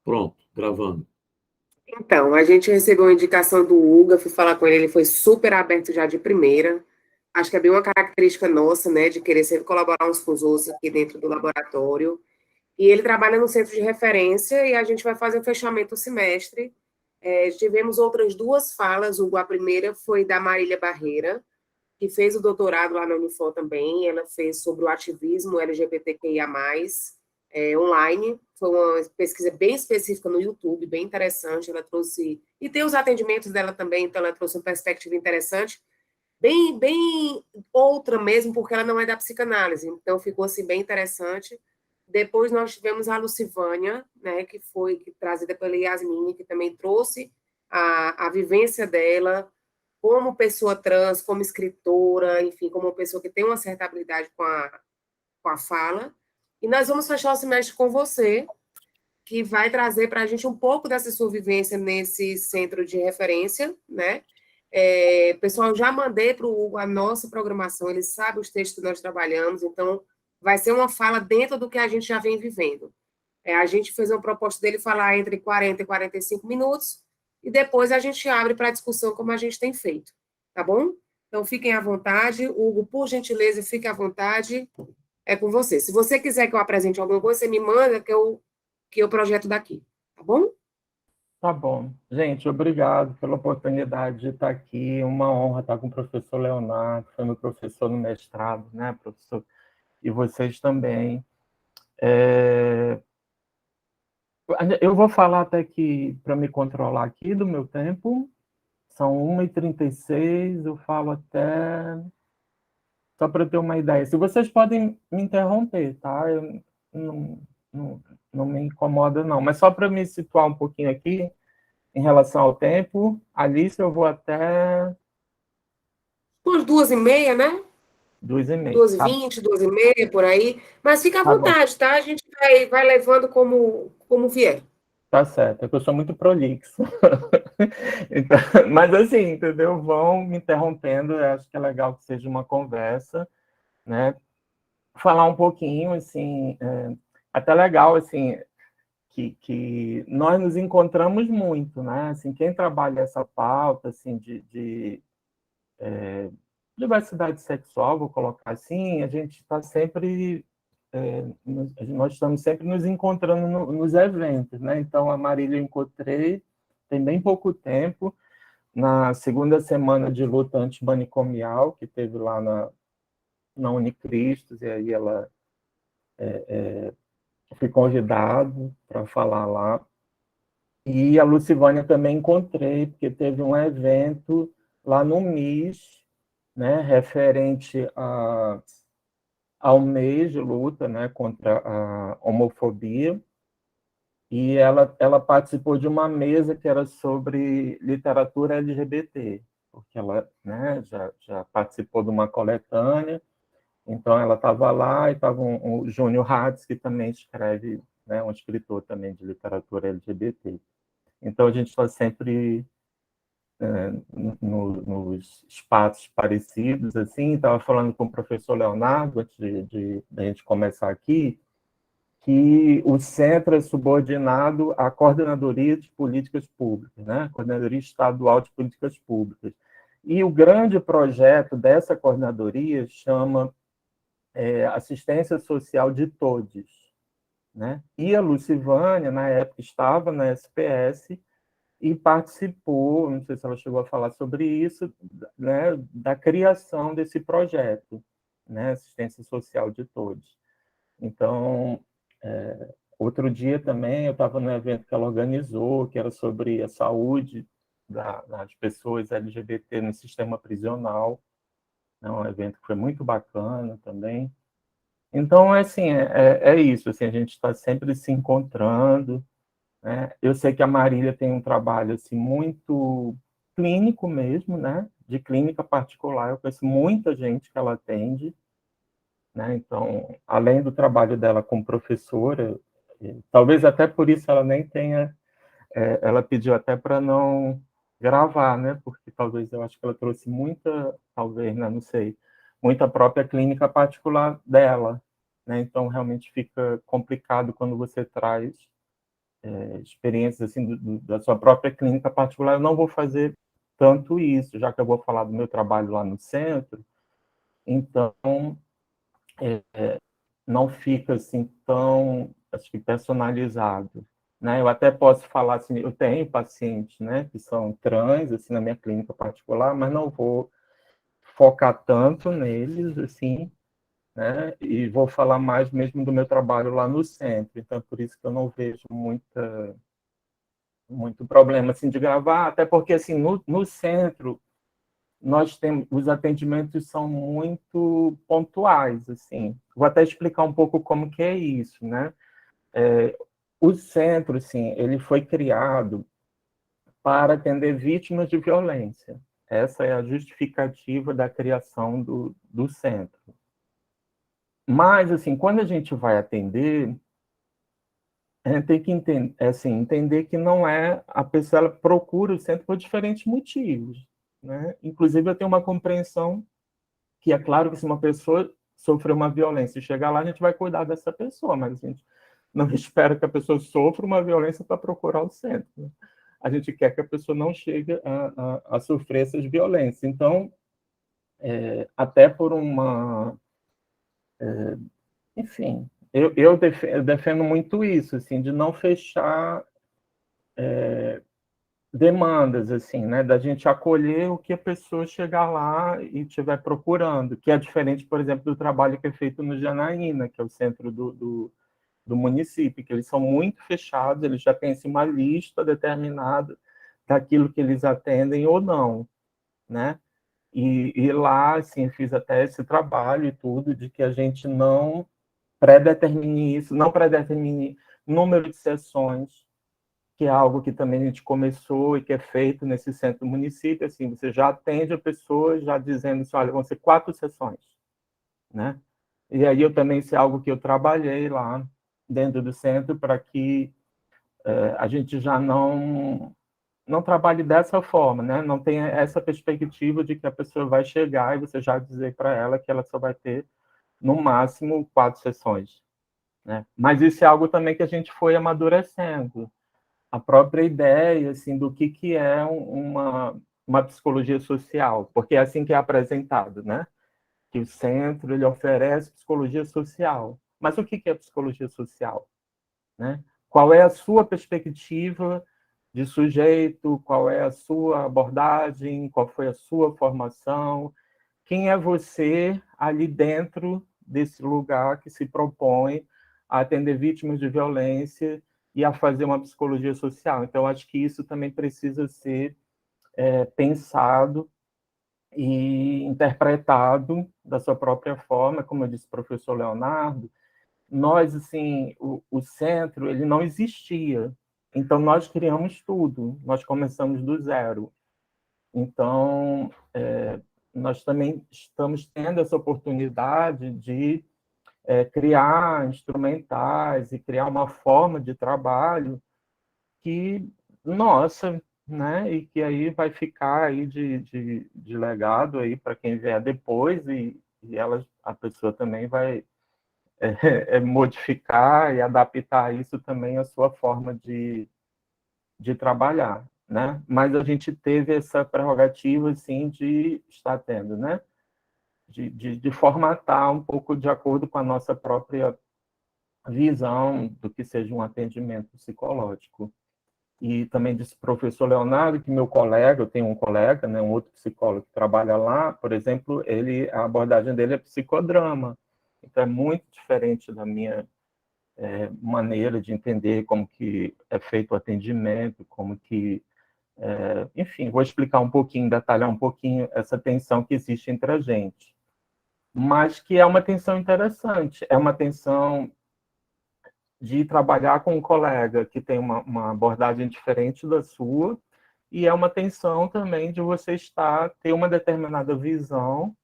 Pronto, gravando. Então, a gente recebeu uma indicação do Hugo, fui falar com ele, ele foi super aberto já de primeira. Acho que é bem uma característica nossa, né, de querer sempre colaborar uns com os outros aqui dentro do laboratório. E ele trabalha no centro de referência e a gente vai fazer o fechamento do semestre. Tivemos outras duas falas, Hugo. A primeira foi da Marília Barreira, que fez o doutorado lá na Unifor também. Ela fez sobre o ativismo LGBTQIA+, online. Foi uma pesquisa bem específica no YouTube, bem interessante. Ela trouxe... E tem os atendimentos dela também, então ela trouxe uma perspectiva interessante. Bem outra mesmo, porque ela não é da psicanálise. Então ficou assim, bem interessante. Depois nós tivemos a Lucivânia, né, que foi trazida pela Yasmine, que também trouxe a vivência dela como pessoa trans, como escritora, enfim, como uma pessoa que tem uma certa habilidade com a fala. E nós vamos fechar o semestre com você, que vai trazer para a gente um pouco dessa sua vivência nesse centro de referência, né? Pessoal, já mandei para o Hugo a nossa programação, ele sabe os textos que nós trabalhamos, então vai ser uma fala dentro do que a gente já vem vivendo. A gente fez uma proposta dele falar entre 40 e 45 minutos, e depois a gente abre para discussão como a gente tem feito, tá bom? Então, fiquem à vontade. Hugo, por gentileza, fique à vontade. É com você. Se você quiser que eu apresente alguma coisa, você me manda que eu projeto daqui, tá bom? Tá bom. Gente, obrigado pela oportunidade de estar aqui. Uma honra estar com o professor Leonardo, foi meu professor no mestrado, né, professor? E vocês também. Eu vou falar até que, para me controlar aqui do meu tempo, são 1h36, eu falo até... Só para ter uma ideia. Se vocês podem me interromper, tá? Eu não, não, não me incomoda, não. Mas só para me situar um pouquinho aqui, em relação ao tempo, Alice, eu vou até... Por 2h30, né? 2h30. 2h20, 2h30, por aí. Mas fica à Tá bom. vontade, tá? A gente vai levando como vier. Tá certo, é que eu sou muito prolixo. Então, mas assim, entendeu? Vão me interrompendo, eu acho que é legal que seja uma conversa, né? Falar um pouquinho, assim, até legal, assim, que nós nos encontramos muito, né? Assim, quem trabalha essa pauta, assim, de diversidade sexual, vou colocar assim, a gente está sempre... nós estamos sempre nos encontrando nos eventos, né? Então, a Marília eu encontrei tem bem pouco tempo, na segunda semana de luta antimanicomial, que teve lá na Unicristos, e aí ela fui convidado para falar lá. E a Lucivânia também encontrei, porque teve um evento lá no MIS, né, referente ao mês de luta, né, contra a homofobia, e ela participou de uma mesa que era sobre literatura LGBT, porque ela, né, já participou de uma coletânea, então ela estava lá, e estava o Júnior Hatz, que também escreve, né, um escritor também de literatura LGBT. Então a gente está sempre nos espaços parecidos, assim. Estava falando com o professor Leonardo, antes de a gente começar aqui, que o centro é subordinado à Coordenadoria de Políticas Públicas, né? Coordenadoria Estadual de Políticas Públicas. E o grande projeto dessa coordenadoria chama Assistência Social de Todos, né? E a Lucivânia, na época, estava na SPS e participou, não sei se ela chegou a falar sobre isso, né, da criação desse projeto, né, Assistência Social de Todos. Então, outro dia também eu estava no evento que ela organizou, que era sobre a saúde das pessoas LGBT no sistema prisional, né, um evento que foi muito bacana também. Então, assim, é isso, assim, a gente está sempre se encontrando, né? Eu sei que a Marília tem um trabalho assim, muito clínico mesmo, né? De clínica particular, eu conheço muita gente que ela atende, né? Então, além do trabalho dela como professora, talvez até por isso ela nem tenha, ela pediu até para não gravar, né? Porque talvez eu acho que ela trouxe muita, talvez, né? Não sei, muita própria clínica particular dela, né? Então realmente fica complicado quando você traz experiências assim, da sua própria clínica particular, eu não vou fazer tanto isso, já que eu vou falar do meu trabalho lá no centro, então não fica assim tão, acho que personalizado, né? Eu até posso falar assim, eu tenho pacientes, né, que são trans assim na minha clínica particular, mas não vou focar tanto neles assim, né? E vou falar mais mesmo do meu trabalho lá no centro. Então por isso que eu não vejo muito problema assim de gravar, até porque assim no centro nós temos, os atendimentos são muito pontuais, assim. Vou até explicar um pouco como que é isso, né? O centro, assim, ele foi criado para atender vítimas de violência. Essa é a justificativa da criação do centro. Mas, assim, quando a gente vai atender, a gente tem que entender, assim, entender que não é a pessoa, ela procura o centro por diferentes motivos, né? Inclusive, eu tenho uma compreensão que é claro que se uma pessoa sofreu uma violência e chegar lá, a gente vai cuidar dessa pessoa, mas a gente não espera que a pessoa sofra uma violência para procurar o centro, né? A gente quer que a pessoa não chegue a sofrer essas violências. Então, até por uma... enfim, eu defendo muito isso, assim, de não fechar demandas, assim, né, da gente acolher o que a pessoa chegar lá e estiver procurando, que é diferente, por exemplo, do trabalho que é feito no Janaína, que é o centro do município, que eles são muito fechados, eles já têm assim, uma lista determinada daquilo que eles atendem ou não, né? E lá, assim, fiz até esse trabalho e tudo, de que a gente não predetermine isso, não predetermine número de sessões, que é algo que também a gente começou e que é feito nesse centro do município, assim, você já atende a pessoa já dizendo assim, olha, vão ser 4 sessões, né? E aí eu também, isso é algo que eu trabalhei lá dentro do centro para que a gente já não trabalhe dessa forma, né? Não tenha essa perspectiva de que a pessoa vai chegar e você já dizer para ela que ela só vai ter, no máximo, 4 sessões, né? Mas isso é algo também que a gente foi amadurecendo. A própria ideia assim, do que é uma psicologia social, porque é assim que é apresentado, né? Que o centro ele oferece psicologia social. Mas o que é psicologia social, né? Qual é a sua perspectiva de sujeito? Qual é a sua abordagem? Qual foi a sua formação? Quem é você ali dentro desse lugar que se propõe a atender vítimas de violência e a fazer uma psicologia social? Então, acho que isso também precisa ser pensado e interpretado da sua própria forma, como eu disse o professor Leonardo. Nós, assim, o centro, ele não existia, então nós criamos tudo, nós começamos do zero. Então, nós também estamos tendo essa oportunidade de criar instrumentais e criar uma forma de trabalho que, nossa, né, e que aí vai ficar aí de legado aí para quem vier depois e a pessoa também vai modificar e adaptar isso também à sua forma de trabalhar, né? Mas a gente teve essa prerrogativa, assim, de estar tendo, né? De formatar um pouco de acordo com a nossa própria visão do que seja um atendimento psicológico. E também disse o professor Leonardo, que meu colega, eu tenho um colega, né, um outro psicólogo que trabalha lá, por exemplo, a abordagem dele é psicodrama. Então, é muito diferente da minha maneira de entender como que é feito o atendimento, como que... enfim, vou explicar um pouquinho, detalhar um pouquinho essa tensão que existe entre a gente. Mas que é uma tensão interessante, é uma tensão de trabalhar com um colega que tem uma abordagem diferente da sua, e é uma tensão também de você ter uma determinada visão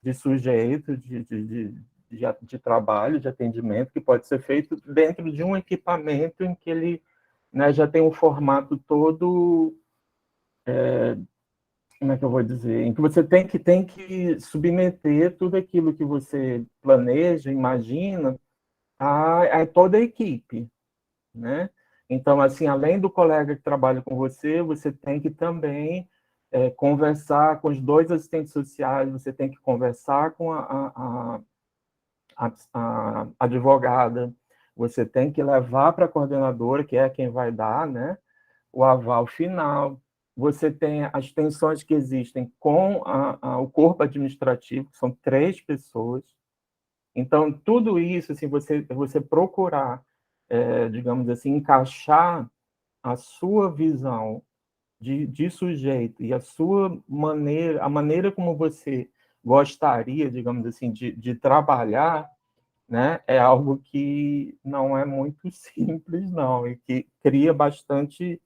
de sujeito, de trabalho, de atendimento, que pode ser feito dentro de um equipamento em que ele, né, já tem um formato todo, como é que eu vou dizer, em que você tem que submeter tudo aquilo que você planeja, imagina, a toda a equipe, né? Então, assim, além do colega que trabalha com você, você tem que também conversar com os dois assistentes sociais, você tem que conversar com a advogada, você tem que levar para a coordenadora, que é quem vai dar, né, o aval final. Você tem as tensões que existem com o corpo administrativo, que são 3 pessoas. Então, tudo isso, assim, você procurar, digamos assim, encaixar a sua visão de sujeito e a sua maneira, a maneira como você gostaria, digamos assim, de trabalhar, né, é algo que não é muito simples, não, e que cria bastante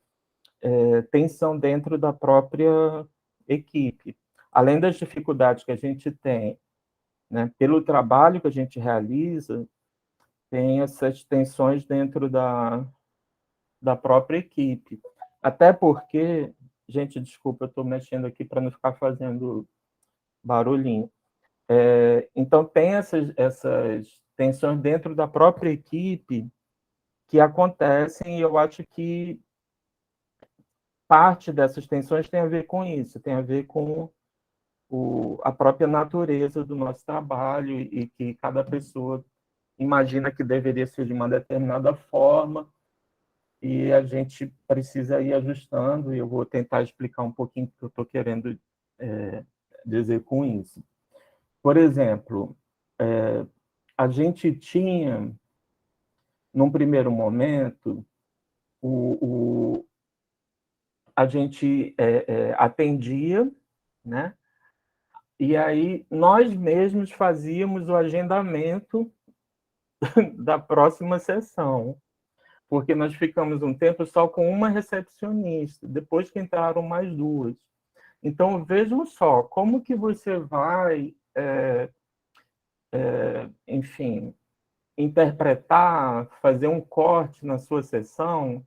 tensão dentro da própria equipe. Além das dificuldades que a gente tem, né, pelo trabalho que a gente realiza, tem essas tensões dentro da própria equipe. Até porque, gente, desculpa, eu estou mexendo aqui para não ficar fazendo barulhinho. Então, tem essas tensões dentro da própria equipe que acontecem, e eu acho que parte dessas tensões tem a ver com isso, tem a ver com a própria natureza do nosso trabalho e que cada pessoa imagina que deveria ser de uma determinada forma e a gente precisa ir ajustando e eu vou tentar explicar um pouquinho o que eu estou querendo dizer com isso. Por exemplo, a gente tinha, num primeiro momento, a gente atendia, né? E aí nós mesmos fazíamos o agendamento da próxima sessão, porque nós ficamos um tempo só com uma recepcionista, depois que entraram mais 2. Então, vejam só, como que você vai, enfim, interpretar, fazer um corte na sua sessão,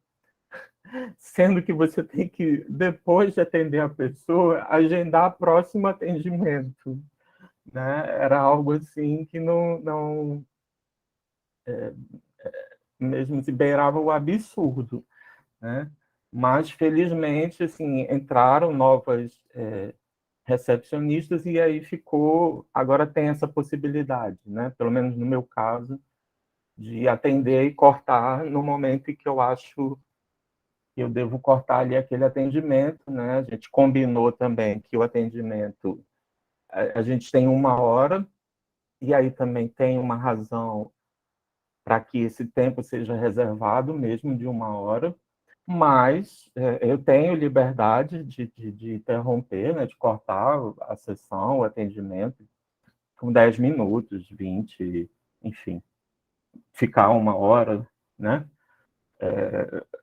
sendo que você tem que, depois de atender a pessoa, agendar o próximo atendimento, né? Era algo assim que não mesmo se beirava o absurdo, né? Mas, felizmente, assim, entraram novas recepcionistas e aí agora tem essa possibilidade, né? Pelo menos no meu caso, de atender e cortar no momento em que eu acho que eu devo cortar ali aquele atendimento, né? A gente combinou também que o atendimento, a gente tem 1 hora, e aí também tem uma razão para que esse tempo seja reservado mesmo de 1 hora, mas eu tenho liberdade de interromper, né, de cortar a sessão, o atendimento, com 10 minutos, 20, enfim, ficar 1 hora, né?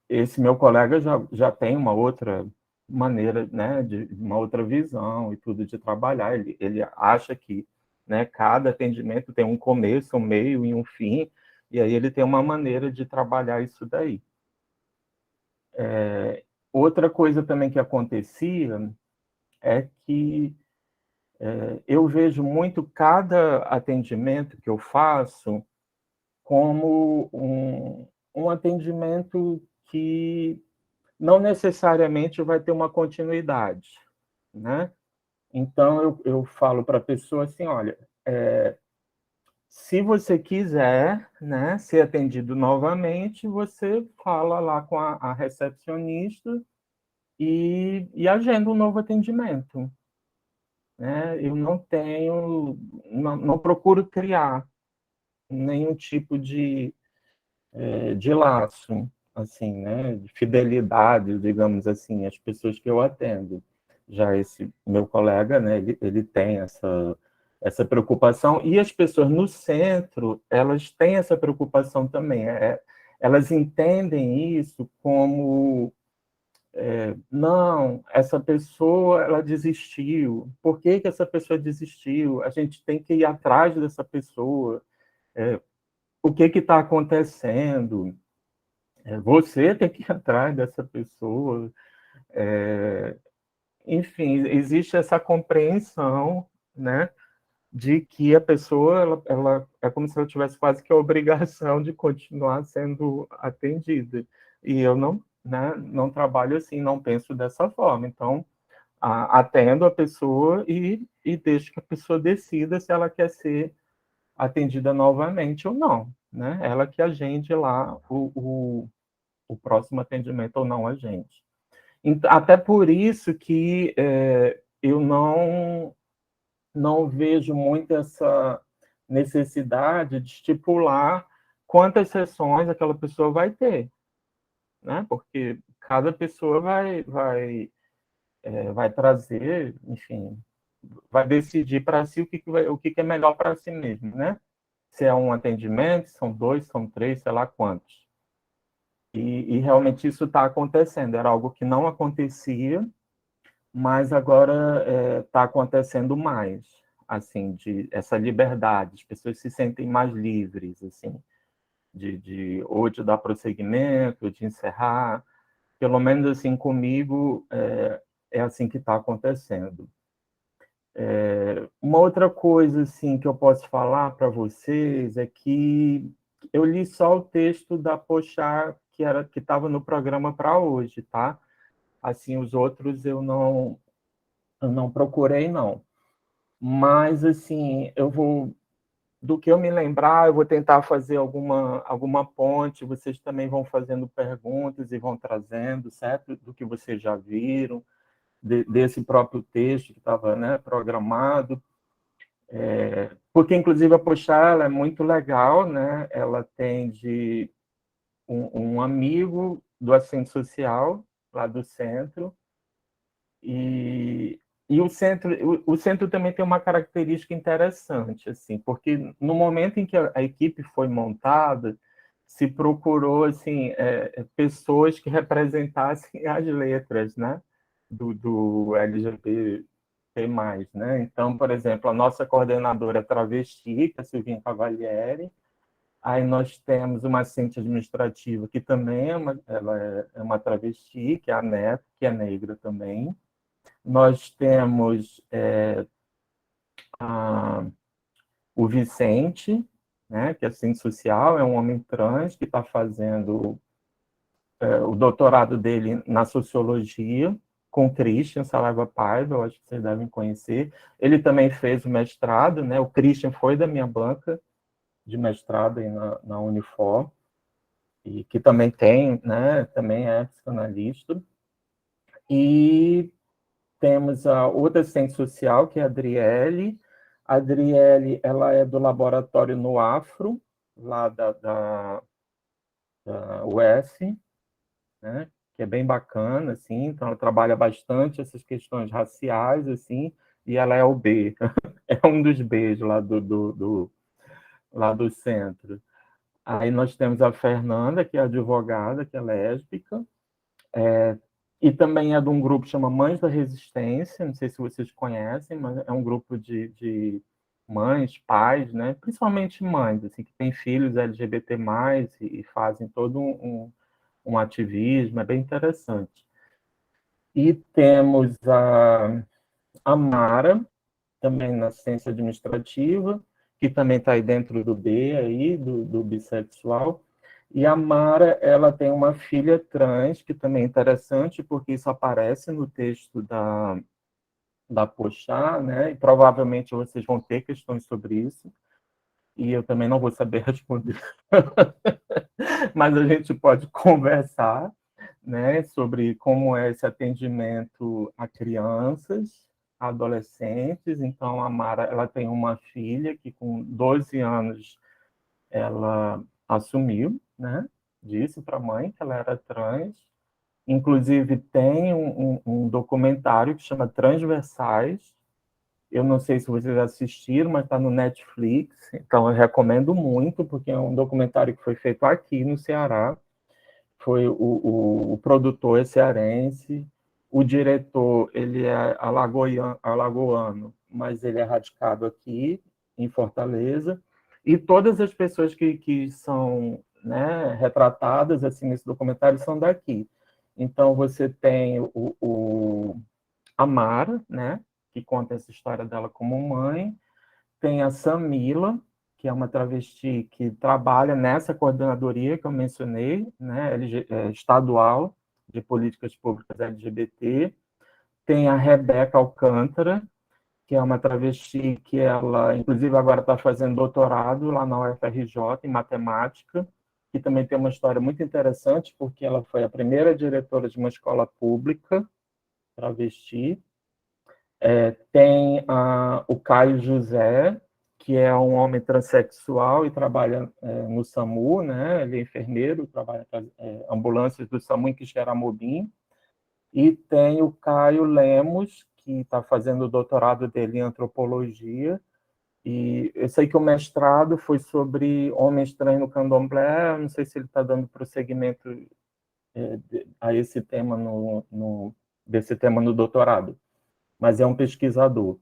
Esse meu colega já tem uma outra maneira, né, de uma outra visão e tudo de trabalhar. Ele acha que, né, cada atendimento tem um começo, um meio e um fim, e aí ele tem uma maneira de trabalhar isso daí. Outra coisa também que acontecia é que eu vejo muito cada atendimento que eu faço como um atendimento que não necessariamente vai ter uma continuidade, né? Então, eu falo para a pessoa assim, olha, se você quiser, né, ser atendido novamente, você fala lá com a recepcionista e agenda um novo atendimento, né? Eu não procuro criar nenhum tipo de laço, assim, né, de fidelidade, digamos assim, às pessoas que eu atendo. Já esse meu colega, né, ele tem essa preocupação, e as pessoas no centro, elas têm essa preocupação também. Elas entendem isso como não, essa pessoa ela desistiu. Por que que essa pessoa desistiu? A gente tem que ir atrás dessa pessoa. O que está acontecendo? Você tem que ir atrás dessa pessoa. Enfim, existe essa compreensão, né, de que a pessoa ela é como se ela tivesse quase que a obrigação de continuar sendo atendida. E eu não, né, não trabalho assim, não penso dessa forma. Então, atendo a pessoa e deixo que a pessoa decida se ela quer ser atendida novamente ou não, né? Ela que agende lá o próximo atendimento ou não a gente. Então, até por isso que eu não vejo muito essa necessidade de estipular quantas sessões aquela pessoa vai ter, né? Porque cada pessoa vai trazer, enfim, vai decidir para si o que é melhor para si mesmo, né? Se é um atendimento, são 2, são 3, sei lá quantos. E realmente isso está acontecendo. Era algo que não acontecia, mas agora está acontecendo mais, assim, de essa liberdade. As pessoas se sentem mais livres, assim, ou de dar prosseguimento, de encerrar. Pelo menos assim comigo é assim que está acontecendo. Uma outra coisa assim que eu posso falar para vocês é que eu li só o texto da Pochá que estava no programa para hoje, tá? Assim, os outros eu não procurei não. Mas assim, eu vou do que eu me lembrar, eu vou tentar fazer alguma ponte, vocês também vão fazendo perguntas e vão trazendo, certo? Do que vocês já viram, desse próprio texto que estava, né, programado. Porque, inclusive, a Pochá, ela é muito legal, né? Ela tem um amigo do assistente social, lá do centro, e o centro também tem uma característica interessante, assim, porque no momento em que a equipe foi montada, se procurou assim, pessoas que representassem as letras, né? Do LGBT+, né? Então, por exemplo, a nossa coordenadora é travesti, que é a Silvinha Cavalieri. Aí nós temos uma assistente administrativa que também ela é uma travesti, que é a Neto, que é negra também. Nós temos o Vicente, né, que é assistente social, é um homem trans que está fazendo o doutorado dele na sociologia, com Christian Saraiva Paiva, eu acho que vocês devem conhecer. Ele também fez o mestrado, né? O Christian foi da minha banca de mestrado aí na Unifor, e que também tem, né? Também é psicanalista. E temos a outra assistente social, que é a Adriele. A Adriele, ela é do laboratório no Afro, lá da UF, né? Que é bem bacana, assim, então ela trabalha bastante essas questões raciais, assim, e ela é o B, é um dos Bs lá lá do centro. Aí nós temos a Fernanda, que é advogada, que é lésbica, e também é de um grupo que chama Mães da Resistência, não sei se vocês conhecem, mas é um grupo de mães, pais, né? Principalmente mães, assim, que têm filhos LGBT+, e fazem todo um ativismo, é bem interessante. E temos a Mara, também na ciência administrativa, que também está aí dentro do B, aí, do bissexual. E a Mara, ela tem uma filha trans, que também é interessante, porque isso aparece no texto da Pochá, né? E provavelmente vocês vão ter questões sobre isso, e eu também não vou saber responder. Mas a gente pode conversar, né, sobre como é esse atendimento a crianças, adolescentes. Então, a Mara, ela tem uma filha que com 12 anos ela assumiu, né, disse para a mãe que ela era trans. Inclusive, tem um documentário que chama Transversais. Eu não sei se vocês assistiram, mas está no Netflix. Então, eu recomendo muito, porque é um documentário que foi feito aqui no Ceará. Foi o produtor é cearense, o diretor ele é alagoano, mas ele é radicado aqui em Fortaleza, e todas as pessoas que são, né, retratadas assim nesse documentário são daqui. Então você tem a Mara, né, que conta essa história dela como mãe, tem a Samila, que é uma travesti que trabalha nessa coordenadoria que eu mencionei, né, estadual de políticas públicas LGBT. Tem a Rebeca Alcântara, que é uma travesti que ela, inclusive, agora está fazendo doutorado lá na UFRJ em matemática, que também tem uma história muito interessante, porque ela foi a primeira diretora de uma escola pública travesti. Tem o Caio José, que é um homem transexual e trabalha no SAMU, né? Ele é enfermeiro, trabalha em ambulâncias do SAMU em Quixeramobim. E tem o Caio Lemos, que está fazendo o doutorado dele em antropologia. E eu sei que o mestrado foi sobre homens trans no candomblé. Não sei se ele está dando prosseguimento a esse tema desse tema no doutorado, mas é um pesquisador,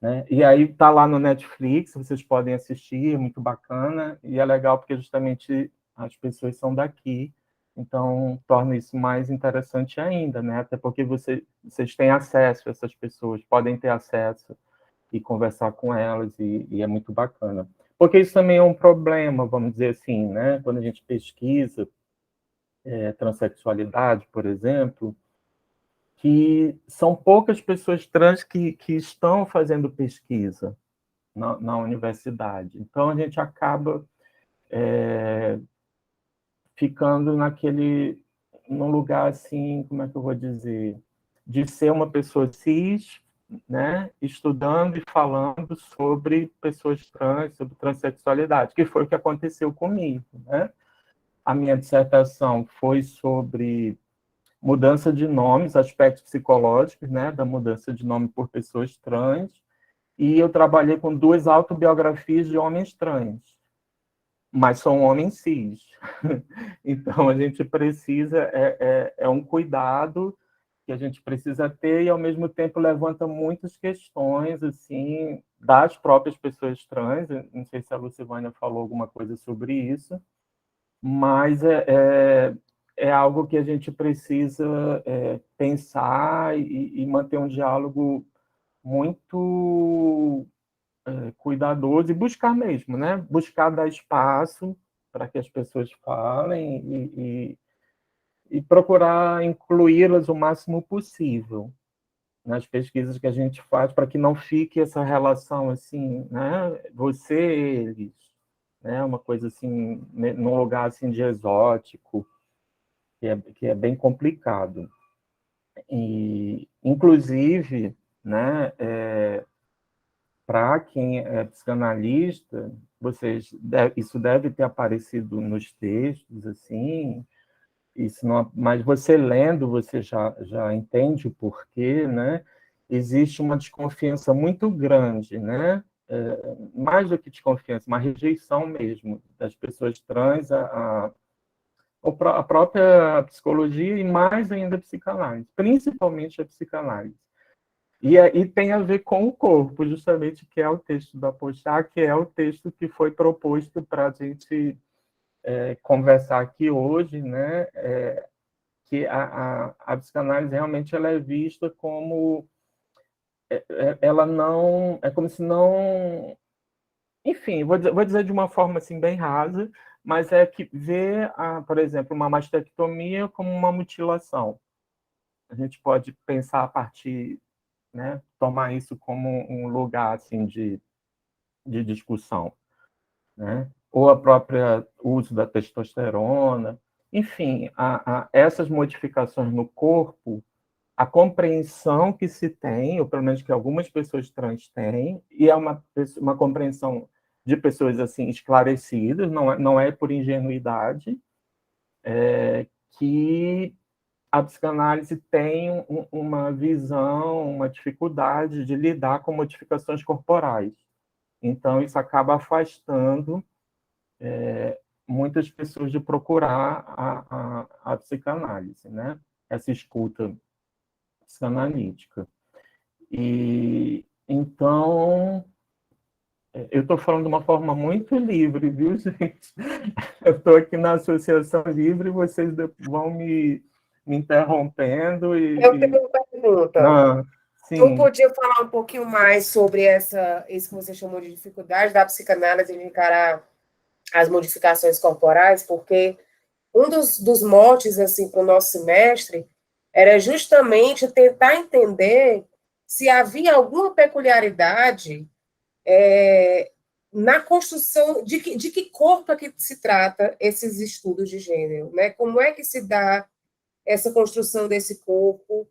né? E aí está lá no Netflix, vocês podem assistir, é muito bacana, e é legal porque justamente as pessoas são daqui, então torna isso mais interessante ainda, né? Até porque vocês têm acesso a essas pessoas, podem ter acesso e conversar com elas, e é muito bacana. Porque isso também é um problema, vamos dizer assim, né? Quando a gente pesquisa transexualidade, por exemplo, que são poucas pessoas trans que estão fazendo pesquisa na universidade. Então, a gente acaba ficando num lugar assim, como é que eu vou dizer, de ser uma pessoa cis, né, estudando e falando sobre pessoas trans, sobre transexualidade, que foi o que aconteceu comigo, né? A minha dissertação foi sobre mudança de nomes, aspectos psicológicos, né, da mudança de nome por pessoas trans, e eu trabalhei com 2 autobiografias de homens trans, mas são homens cis. Então, a gente precisa, é um cuidado que a gente precisa ter, e, ao mesmo tempo, levanta muitas questões, assim, das próprias pessoas trans. Não sei se a Lucivânia falou alguma coisa sobre isso, mas é algo que a gente precisa pensar e manter um diálogo muito cuidadoso e buscar mesmo, né? Buscar dar espaço para que as pessoas falem e procurar incluí-las o máximo possível nas pesquisas que a gente faz, para que não fique essa relação assim, né? Você, eles, né? Uma coisa assim, num lugar assim de exótico, que é bem complicado. E, inclusive, né, para quem é psicanalista, isso deve ter aparecido nos textos, assim, isso não, mas você lendo, você já entende o porquê, né? Existe uma desconfiança muito grande, né? Mais do que desconfiança, uma rejeição mesmo das pessoas trans a própria psicologia e mais ainda a psicanálise, principalmente a psicanálise. E tem a ver com o corpo, justamente, que é o texto da Porchat, que é o texto que foi proposto para a gente conversar aqui hoje, né? Que a psicanálise realmente ela é vista como ela não é como se não, enfim, vou dizer de uma forma assim bem rasa, mas é que vê, por exemplo, uma mastectomia como uma mutilação. A gente pode pensar a partir, né, tomar isso como um lugar assim de discussão, né? Ou a própria uso da testosterona, enfim, essas modificações no corpo, a compreensão que se tem, ou pelo menos que algumas pessoas trans têm, e é uma compreensão de pessoas assim esclarecidas, não é por ingenuidade, que a psicanálise tem uma visão, uma dificuldade de lidar com modificações corporais. Então, isso acaba afastando muitas pessoas de procurar a psicanálise, né? Essa escuta psicanalítica. E então, eu estou falando de uma forma muito livre, viu, gente? Eu estou aqui na Associação Livre e vocês vão me interrompendo Eu tenho uma pergunta. Não, Tu Sim. podia falar um pouquinho mais sobre isso que você chamou de dificuldade da psicanálise de encarar as modificações corporais, porque um dos motes assim para o nosso semestre era justamente tentar entender se havia alguma peculiaridade na construção de que corpo é que se trata esses estudos de gênero, né? Como é que se dá essa construção desse corpo?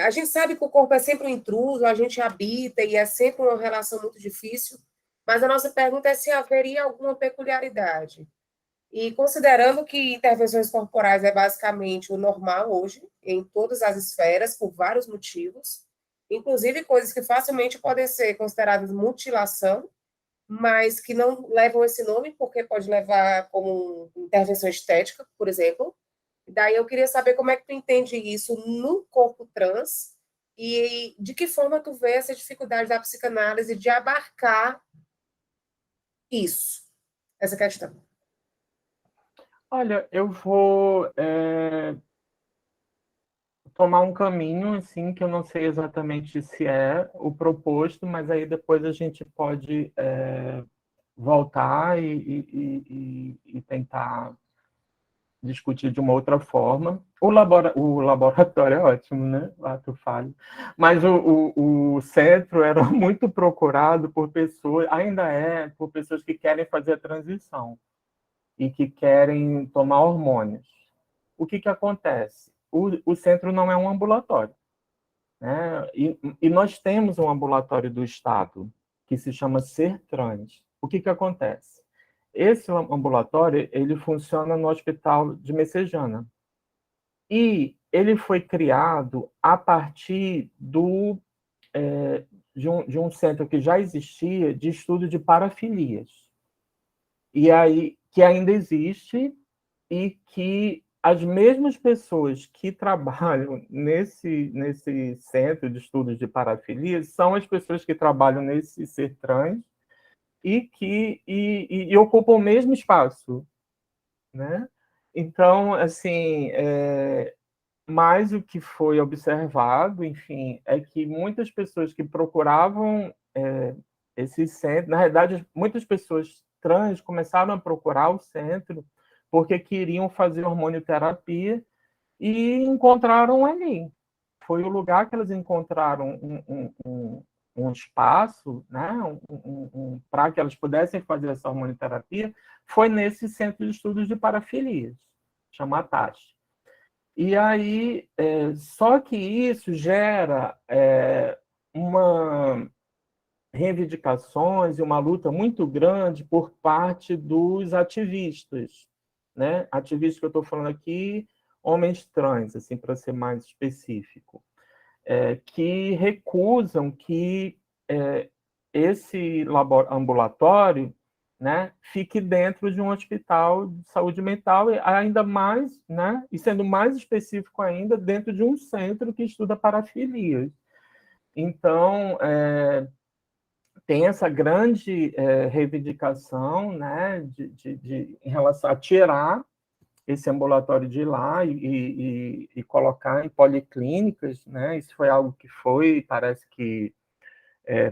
A gente sabe que o corpo é sempre um intruso, a gente habita e é sempre uma relação muito difícil, mas a nossa pergunta é se haveria alguma peculiaridade. E considerando que intervenções corporais é basicamente o normal hoje, em todas as esferas, por vários motivos, inclusive coisas que facilmente podem ser consideradas mutilação, mas que não levam esse nome, porque pode levar como intervenção estética, por exemplo. Daí eu queria saber como é que tu entende isso no corpo trans e de que forma tu vê essa dificuldade da psicanálise de abarcar isso, essa questão. Olha, eu vou tomar um caminho, assim, que eu não sei exatamente se é o proposto, mas aí depois a gente pode voltar e tentar discutir de uma outra forma. O laboratório é ótimo, né? Lá tu fala. Mas o centro era muito procurado por pessoas, ainda é, por pessoas que querem fazer a transição e que querem tomar hormônios. O que acontece? O centro não é um ambulatório, né? E nós temos um ambulatório do Estado que se chama Ser Trans. O que acontece? Esse ambulatório ele funciona no Hospital de Messejana. E ele foi criado a partir de um centro que já existia de estudo de parafilias. E aí, que ainda existe e que as mesmas pessoas que trabalham nesse centro de estudos de parafilia são as pessoas que trabalham nesse ser trans e ocupam o mesmo espaço, né? Então, assim, mas o que foi observado, enfim, é que muitas pessoas que procuravam esse centro, na verdade, muitas pessoas trans começaram a procurar o centro porque queriam fazer hormonioterapia e encontraram ali. Foi o lugar que elas encontraram um espaço, né, para que elas pudessem fazer essa hormonioterapia, foi nesse centro de estudos de parafilias, chama TASH. E aí, só que isso gera uma reivindicações e uma luta muito grande por parte dos ativistas, né? Ativistas que eu estou falando aqui, homens trans, assim, para ser mais específico, que recusam que esse ambulatório, né, fique dentro de um hospital de saúde mental, e ainda mais, né, e sendo mais específico ainda, dentro de um centro que estuda parafilias. Então, tem essa grande reivindicação, né, em relação a tirar esse ambulatório de lá e colocar em policlínicas, né? Isso foi algo que foi, parece que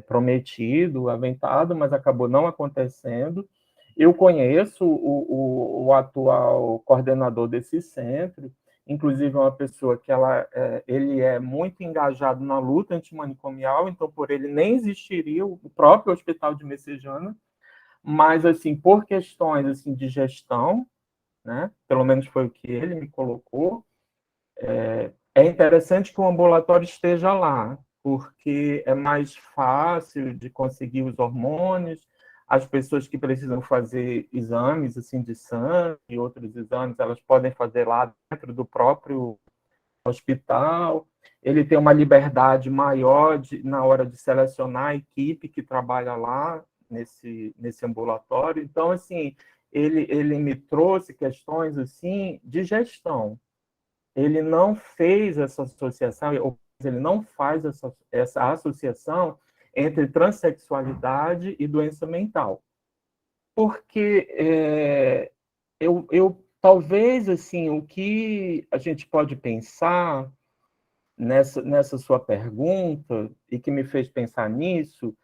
prometido, aventado, mas acabou não acontecendo. Eu conheço o atual coordenador desse centro, inclusive uma pessoa que ele é muito engajado na luta antimanicomial, então por ele nem existiria o próprio Hospital de Messejana, mas assim por questões assim de gestão, né? Pelo menos foi o que ele me colocou. É interessante que o ambulatório esteja lá, porque é mais fácil de conseguir os hormônios. As pessoas que precisam fazer exames assim de sangue e outros exames, elas podem fazer lá dentro do próprio hospital. Ele tem uma liberdade maior na hora de selecionar a equipe que trabalha lá nesse ambulatório. Então, assim, ele me trouxe questões assim de gestão. Ele não fez essa associação, ou ele não faz essa associação entre transexualidade e doença mental. Porque talvez assim o que a gente pode pensar nessa sua pergunta, e que me fez pensar nisso,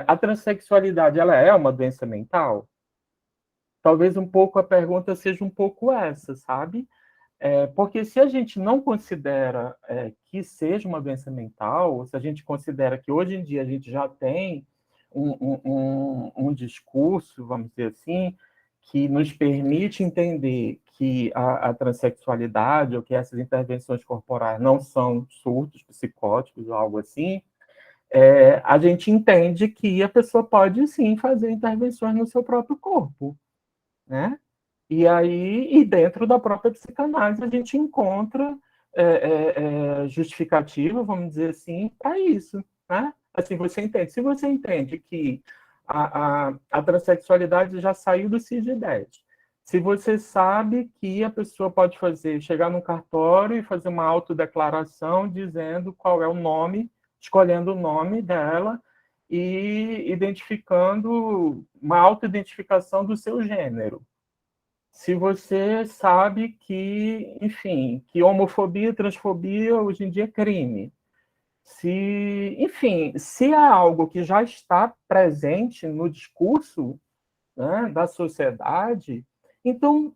a transexualidade, ela é uma doença mental? Talvez um pouco a pergunta seja um pouco essa, sabe? Porque se a gente não considera que seja uma doença mental, ou se a gente considera que hoje em dia a gente já tem um discurso, vamos dizer assim, que nos permite entender que a transexualidade ou que essas intervenções corporais não são surtos psicóticos ou algo assim, a gente entende que a pessoa pode sim fazer intervenções no seu próprio corpo, né? E aí, e dentro da própria psicanálise, a gente encontra justificativa, vamos dizer assim, para isso, né? Assim, você entende. Se você entende que a transexualidade já saiu do CID-10, se você sabe que a pessoa pode chegar no cartório e fazer uma autodeclaração dizendo qual é o nome, escolhendo o nome dela e identificando uma autoidentificação do seu gênero. Se você sabe que, enfim, que homofobia, transfobia hoje em dia é crime. Enfim, se há algo que já está presente no discurso, né, da sociedade, então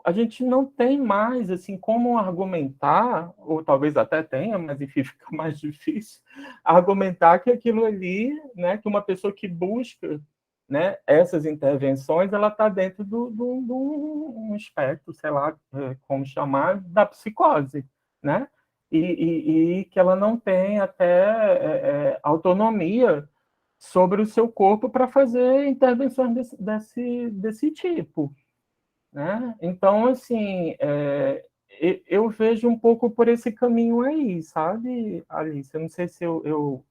a gente não tem mais assim como argumentar, ou talvez até tenha, mas enfim fica mais difícil argumentar que aquilo ali, né, que uma pessoa que busca, né, essas intervenções, ela está dentro do um espectro, sei lá como chamar, da psicose, né? E que ela não tem até autonomia sobre o seu corpo para fazer intervenções desse tipo, né? Então, assim, eu vejo um pouco por esse caminho aí, sabe, Alice? Eu não sei se eu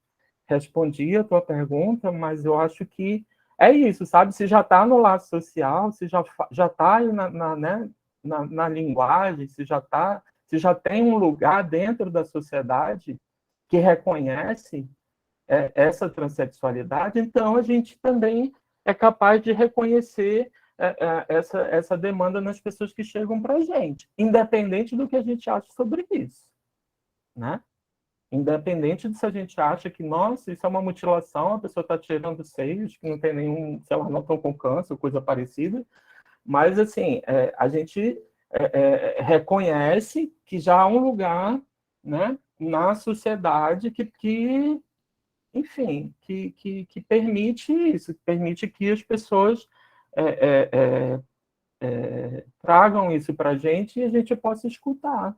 respondi a tua pergunta, mas eu acho que é isso, sabe? Se já está no laço social, se já está aí né, na linguagem, se já tem um lugar dentro da sociedade que reconhece essa transexualidade, então a gente também é capaz de reconhecer essa demanda nas pessoas que chegam para a gente, independente do que a gente acha sobre isso, né? Independente de se a gente acha que, nossa, isso é uma mutilação, a pessoa está tirando seios, que não tem nenhum, sei lá, não estão com câncer, coisa parecida, mas, assim, a gente reconhece que já há um lugar, né, na sociedade que enfim, que permite isso, que permite que as pessoas tragam isso para a gente e a gente possa escutar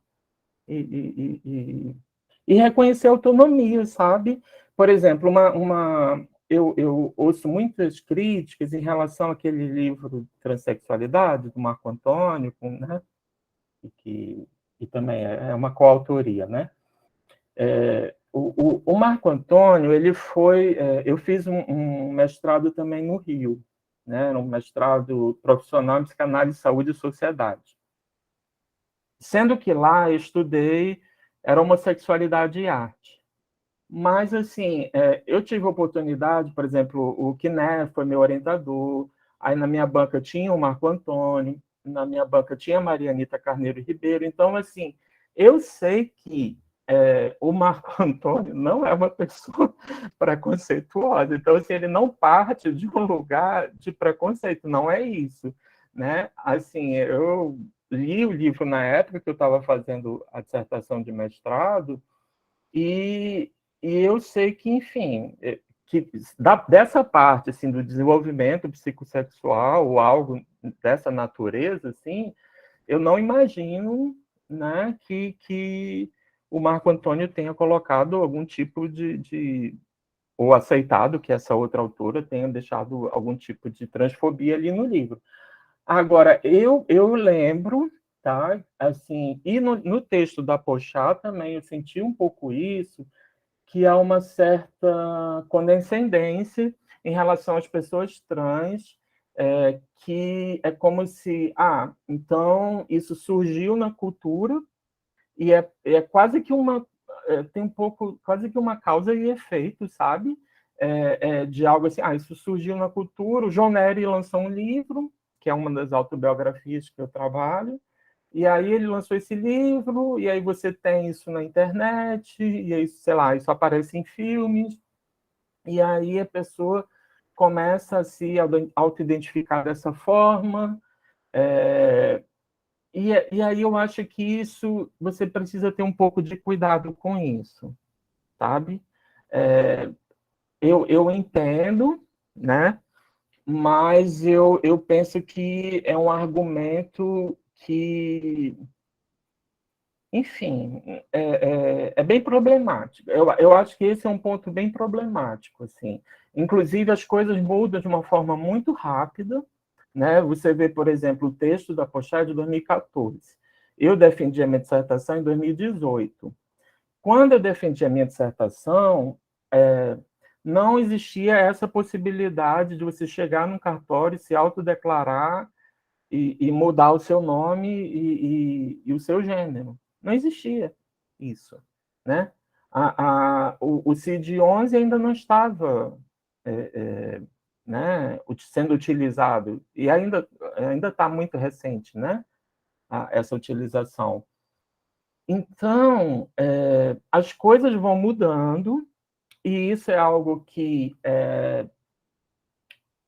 e reconhecer a autonomia, sabe? Por exemplo, eu ouço muitas críticas em relação àquele livro Transsexualidade, do Marco Antônio, né? E também é uma coautoria, né? O Marco Antônio, eu fiz um mestrado também no Rio, né? Um mestrado profissional em psicanálise, saúde e sociedade. Sendo que lá eu estudei era homossexualidade e arte. Mas, assim, eu tive a oportunidade, por exemplo, o Kiné foi meu orientador, aí na minha banca tinha o Marco Antônio, na minha banca tinha a Marianita Carneiro Ribeiro, então, assim, eu sei que o Marco Antônio não é uma pessoa preconceituosa, então, assim, ele não parte de um lugar de preconceito, não é isso, né? Assim, eu li o livro na época que eu estava fazendo a dissertação de mestrado, e, e eu sei que, enfim, que dessa parte assim do desenvolvimento psicossexual ou algo dessa natureza, assim, eu não imagino, né, que o Marco Antônio tenha colocado algum tipo ou aceitado que essa outra autora tenha deixado algum tipo de transfobia ali no livro. Agora, eu lembro, tá? Assim, e no texto da Porchat também eu senti um pouco isso, que há uma certa condescendência em relação às pessoas trans, que é como se, então isso surgiu na cultura e é quase que tem um pouco, quase que uma causa e efeito, sabe? De algo assim, isso surgiu na cultura. O João Nery lançou um livro, que é uma das autobiografias que eu trabalho, E aí ele lançou esse livro, e aí você tem isso na internet, e aí, sei lá, isso aparece em filmes, e aí a pessoa começa a se auto-identificar dessa forma, e aí eu acho que isso, você precisa ter um pouco de cuidado com isso, sabe? Eu entendo, né? Mas eu penso que é um argumento que, enfim, é bem problemático. Eu acho que esse é um ponto bem problemático, assim. Inclusive, as coisas mudam de uma forma muito rápida, né? Você vê, por exemplo, o texto da Pochá de 2014. Eu defendi a minha dissertação em 2018. Quando eu defendi a minha dissertação, não existia essa possibilidade de você chegar num cartório, se autodeclarar e mudar o seu nome e o seu gênero. Não existia isso, né? O CID-11 ainda não estava né, sendo utilizado, e ainda está muito recente, né, essa utilização. Então, as coisas vão mudando, e isso é algo que,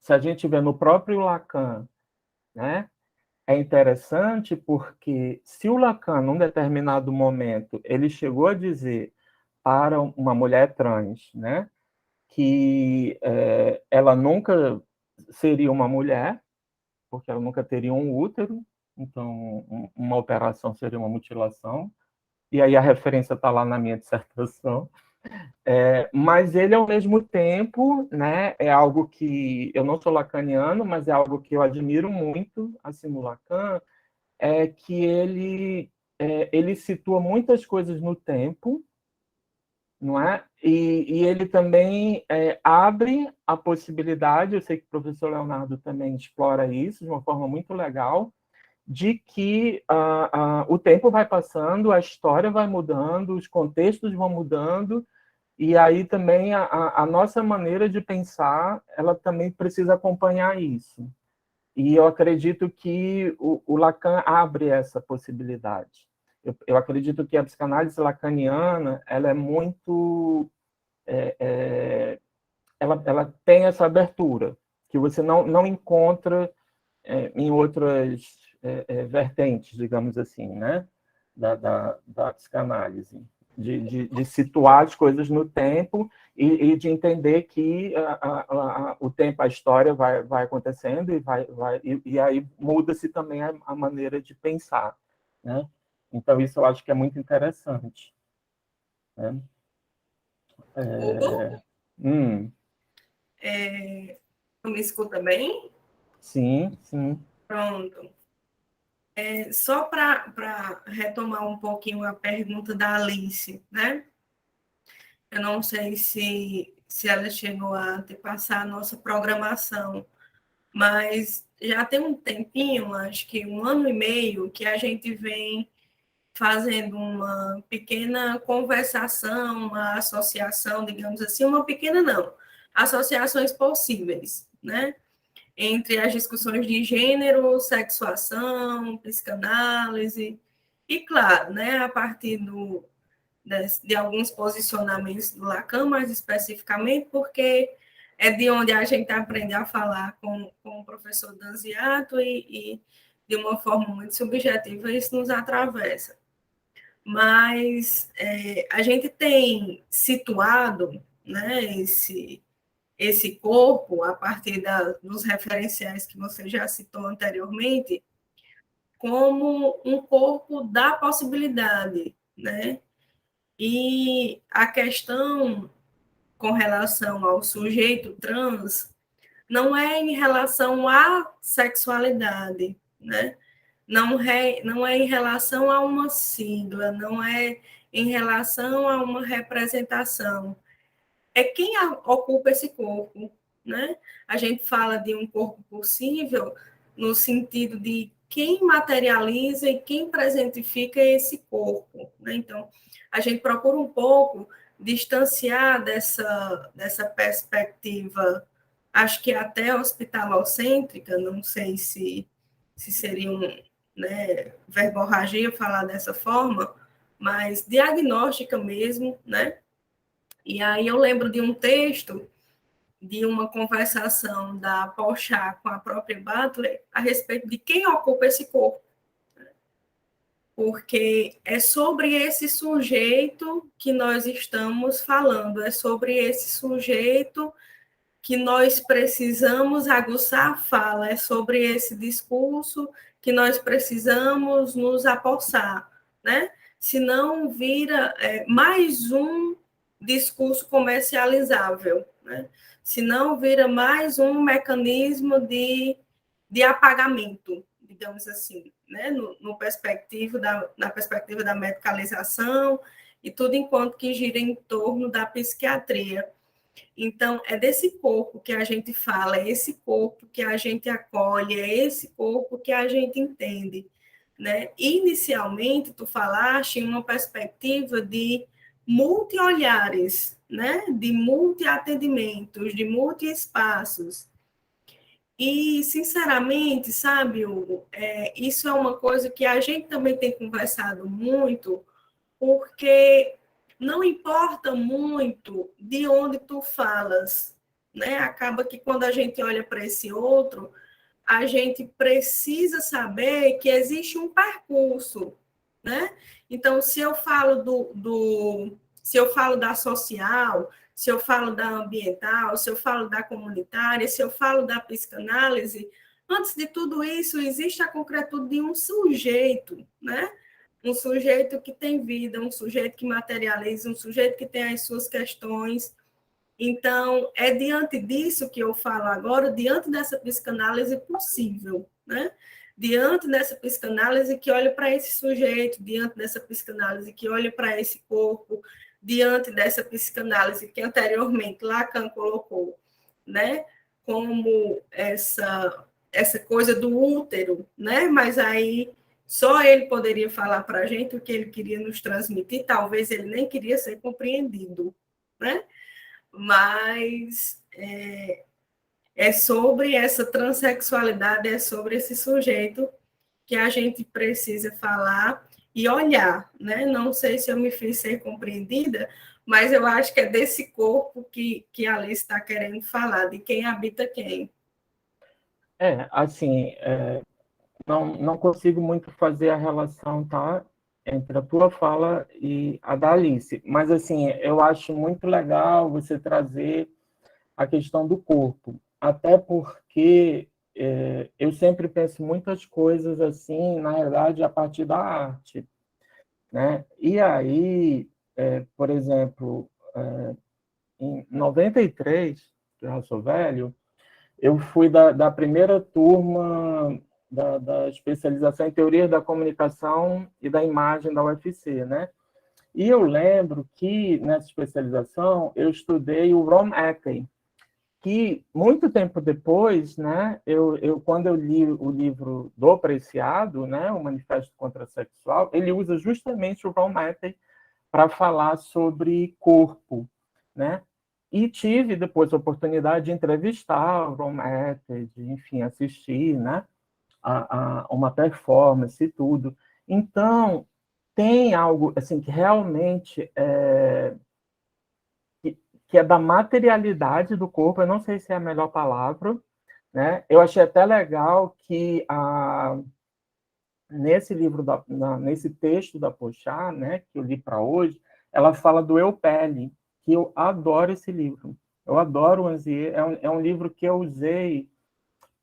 se a gente vê no próprio Lacan, né, é interessante porque se o Lacan, num determinado momento, ele chegou a dizer para uma mulher trans, né, que ela nunca seria uma mulher, porque ela nunca teria um útero, então uma operação seria uma mutilação, e aí a referência está lá na minha dissertação. Mas ele, ao mesmo tempo, né, é algo que eu não sou lacaniano, mas é algo que eu admiro muito, assim, no Lacan, é que ele situa muitas coisas no tempo, não é? E ele também abre a possibilidade, eu sei que o professor Leonardo também explora isso de uma forma muito legal, de que o tempo vai passando, a história vai mudando, os contextos vão mudando, e aí também a nossa maneira de pensar, ela também precisa acompanhar isso. E eu acredito que o Lacan abre essa possibilidade. Eu acredito que a psicanálise lacaniana, ela é muito... ela tem essa abertura, que você não encontra em outras vertentes, digamos assim, né? Da psicanálise. De situar as coisas no tempo e de entender que o tempo, a história vai acontecendo e aí muda-se também a maneira de pensar, né? Então, isso eu acho que é muito interessante. Né? Hugo, Hum, me escuta bem? sim, sim. Pronto. Só para retomar um pouquinho a pergunta da Alice, né? Eu não sei se ela chegou a te passar a nossa programação, mas já tem um tempinho, acho que 1 ano e meio, que a gente vem fazendo uma pequena conversação, uma associação, digamos assim, uma pequena não, associações possíveis, né? Entre as discussões de gênero, sexuação, psicanálise, e claro, né, a partir de alguns posicionamentos do Lacan, mais especificamente, porque é de onde a gente aprende a falar com o professor Danziato e de uma forma muito subjetiva, isso nos atravessa. Mas a gente tem situado, né, esse corpo, a partir dos referenciais que você já citou anteriormente, como um corpo da possibilidade, né? E a questão com relação ao sujeito trans não é em relação à sexualidade, né? Não é em relação a uma sigla, não é em relação a uma representação. É quem ocupa esse corpo, né? A gente fala de um corpo possível no sentido de quem materializa e quem presentifica esse corpo, né? Então, a gente procura um pouco distanciar dessa perspectiva, acho que até hospitalocêntrica, não sei se seria né, verborragia falar dessa forma, mas diagnóstica mesmo, né? E aí eu lembro de um texto, de uma conversação da Porchat com a própria Butler a respeito de quem ocupa esse corpo. Porque é sobre esse sujeito que nós estamos falando, é sobre esse sujeito que nós precisamos aguçar a fala, é sobre esse discurso que nós precisamos nos apossar, né? Senão vira mais um discurso comercializável, né? Senão vira mais um mecanismo de apagamento, digamos assim, né? Na perspectiva da medicalização e tudo enquanto que gira em torno da psiquiatria. Então, é desse corpo que a gente fala, é esse corpo que a gente acolhe, é esse corpo que a gente entende, né? Inicialmente, tu falaste em uma perspectiva de multi-olhares, né? De multi-atendimentos, de multi-espaços. E, sinceramente, sabe, Hugo, isso é uma coisa que a gente também tem conversado muito, porque não importa muito de onde tu falas, né? Acaba que quando a gente olha para esse outro, a gente precisa saber que existe um percurso, né? Então, se eu falo se eu falo da social, se eu falo da ambiental, se eu falo da comunitária, se eu falo da psicanálise, antes de tudo isso, existe a concretude de um sujeito, né? Um sujeito que tem vida, um sujeito que materializa, um sujeito que tem as suas questões. Então, é diante disso que eu falo agora, diante dessa psicanálise possível, né? Diante dessa psicanálise que olha para esse sujeito, diante dessa psicanálise que olha para esse corpo, diante dessa psicanálise que anteriormente Lacan colocou, né? Como essa coisa do útero, né? Mas aí só ele poderia falar para a gente o que ele queria nos transmitir, talvez ele nem queria ser compreendido, né? Mas é sobre essa transexualidade, é sobre esse sujeito que a gente precisa falar e olhar, né? Não sei se eu me fiz ser compreendida, mas eu acho que é desse corpo que a Alice está querendo falar, de quem habita quem. Assim, não consigo muito fazer a relação, tá, entre a tua fala e a da Alice, mas, assim, eu acho muito legal você trazer a questão do corpo, até porque eu sempre penso muitas coisas, assim, na verdade, a partir da arte, né? E aí, por exemplo, em 93, já sou velho, eu fui da primeira turma da especialização em teoria da comunicação e da imagem da UFC, né? E eu lembro que, nessa especialização, eu estudei o Ron Atkins, que, muito tempo depois, né, quando eu li o livro do Preciado, né, o Manifesto Contrasexual, ele usa justamente o Ron Atkins para falar sobre corpo, né? E tive depois a oportunidade de entrevistar o Ron Matter, de, enfim, assistir, né, a uma performance e tudo. Então, tem algo assim que realmente que é da materialidade do corpo, eu não sei se é a melhor palavra, né? Eu achei até legal que nesse livro, nesse texto da Porchat, né, que eu li para hoje, ela fala do Eu Pele, que eu adoro esse livro. Eu adoro o Anzier, é um livro que eu usei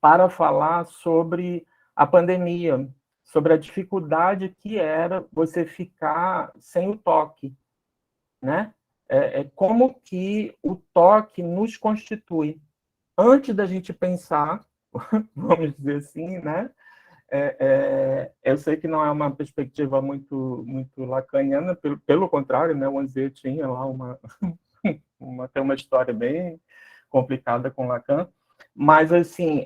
para falar sobre a pandemia, sobre a dificuldade que era você ficar sem o toque, né? Como que o toque nos constitui. Antes da gente pensar, vamos dizer assim, né? Eu sei que não é uma perspectiva muito lacaniana, pelo contrário, né? O Anzier tinha lá tem uma história bem complicada com Lacan, mas assim,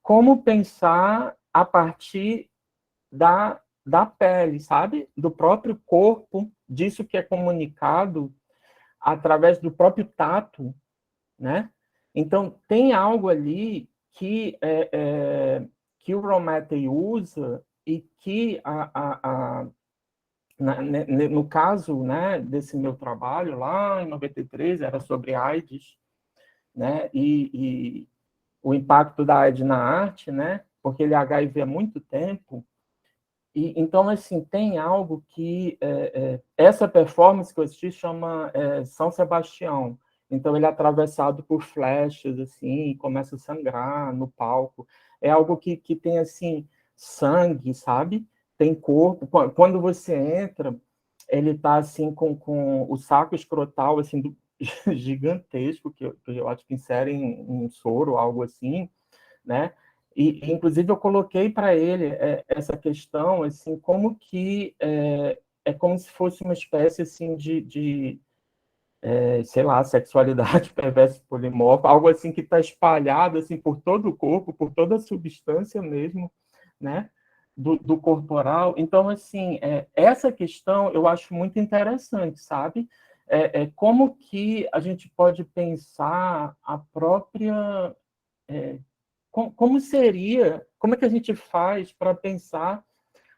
como pensar a partir da pele, sabe? Do próprio corpo, disso que é comunicado através do próprio tato, né? Então, tem algo ali que o Ron Matter usa e que no caso, né, desse meu trabalho lá em 93 era sobre AIDS, né, e o impacto da AIDS na arte, né, porque ele é HIV há muito tempo. E então, assim, tem algo que essa performance que eu assisti chama São Sebastião. Então ele é atravessado por flechas assim e começa a sangrar no palco. É algo que tem assim sangue, sabe? Tem corpo. Quando você entra, ele está assim com o saco escrotal assim gigantesco que eu acho que inserem um soro, algo assim, né? E inclusive eu coloquei para ele essa questão assim como que é como se fosse uma espécie assim de sei lá, sexualidade perversa polimorfa, algo assim que está espalhado assim por todo o corpo, por toda a substância mesmo, né? Do corporal. Então, assim, essa questão eu acho muito interessante, sabe? Como que a gente pode pensar a própria como seria, como é que a gente faz para pensar